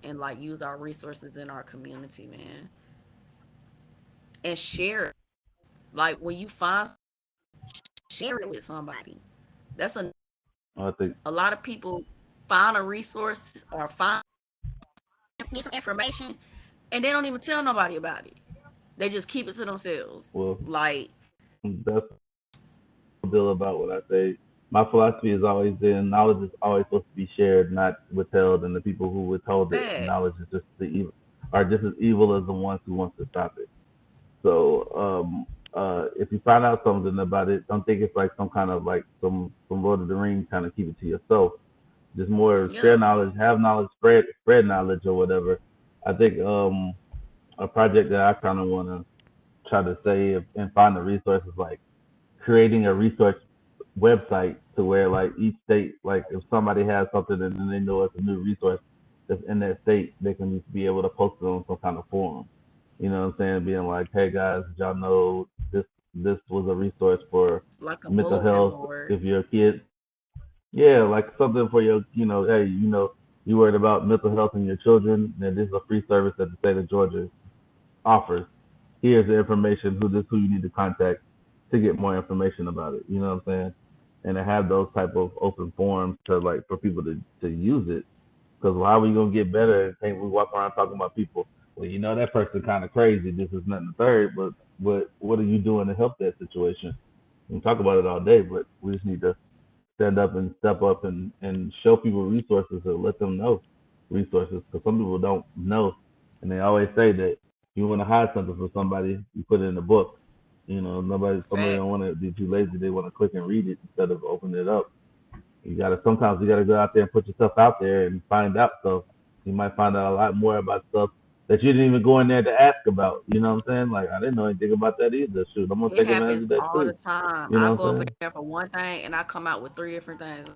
Speaker 3: and like use our resources in our community, man, and share it. Like when you find, share it with somebody. That's
Speaker 1: I think
Speaker 3: a lot of people find a resource or find get some information and they don't even tell nobody about it. They just keep it to themselves.
Speaker 1: well
Speaker 3: Like,
Speaker 1: that's the deal about what I say. My philosophy has always been knowledge is always supposed to be shared, not withheld, and the people who withhold it, knowledge
Speaker 3: facts.
Speaker 1: is just the evil, are just as evil as the ones who want to stop it. So if you find out something about it, don't think it's like some kind of like some Lord of the Rings kind of keep it to yourself. Just more share
Speaker 3: Yeah.
Speaker 1: knowledge, have knowledge, spread knowledge or whatever. I think a project that I kind of want to try to say and find the resources like creating a resource website to where like each state, like if somebody has something and then they know it's a new resource that's in that state, they can just be able to post it on some kind of forum. You know what I'm saying? Being like, hey guys, did y'all know this was a resource for
Speaker 3: Like a
Speaker 1: mental
Speaker 3: bulletin
Speaker 1: health
Speaker 3: board.
Speaker 1: if you're a kid. Yeah, like something for your, hey, you worried about mental health in your children, then this is a free service that the state of Georgia offers. Here's the information, who you need to contact to get more information about it. You know what I'm saying? And to have those type of open forums to like for people to use it. Because how are we gonna get better? And think we walk around talking about people. Well, that person kind of crazy. This is nothing the third, but what are you doing to help that situation? We can talk about it all day, but we just need to stand up and step up and show people resources or let them know resources because some people don't know, and they always say that you want to hide something from somebody, you put it in a book. Somebody don't
Speaker 3: Facts.
Speaker 1: want to be too lazy. They want to click and read it instead of opening it up. Sometimes you gotta go out there and put yourself out there and find out stuff. You might find out a lot more about stuff that you didn't even go in there to ask about. You know what I'm saying? Like I didn't know anything about that either. Shoot, I'm gonna
Speaker 3: It
Speaker 1: take advantage
Speaker 3: happens
Speaker 1: of that
Speaker 3: all the
Speaker 1: too.
Speaker 3: time.
Speaker 1: You
Speaker 3: I
Speaker 1: know
Speaker 3: go
Speaker 1: what
Speaker 3: up
Speaker 1: I'm
Speaker 3: there for one thing and I come out with three different things.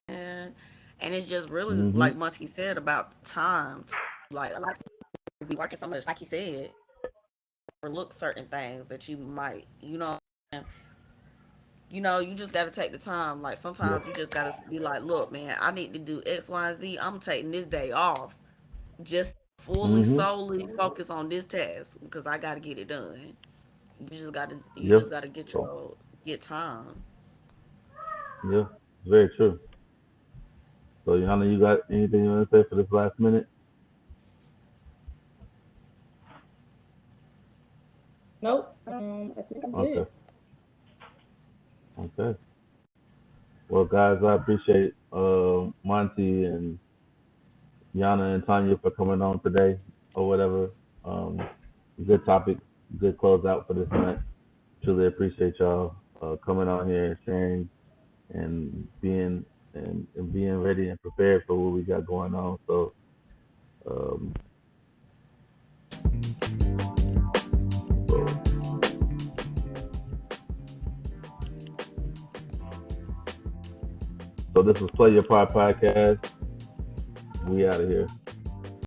Speaker 3: And and it's just really
Speaker 1: saying?
Speaker 3: like Monty said about time. Like a lot of people be working so much, like he said, overlook certain things that you might, and you just got to take the time. Like sometimes you
Speaker 1: Yep.
Speaker 3: just got to be like, look, man, I need to do X, Y, and Z. I'm taking this day off, just fully
Speaker 1: Mhm.
Speaker 3: solely focus on this task because I got to get it done. You
Speaker 1: Yep.
Speaker 3: just got to get time.
Speaker 1: Yeah. Very true. So, Yana, you got anything you want to say for this last minute?
Speaker 4: Nope. I think I'm
Speaker 1: Okay.
Speaker 4: good.
Speaker 1: Okay. Well, guys, I appreciate Monty and Yana and Tanya for coming on today or whatever. Um, good topic, good closeout for this night. Truly appreciate y'all coming on here and sharing and being ready and prepared for what we got going on. Um, so, so this was Play Your Part podcast. We out of here.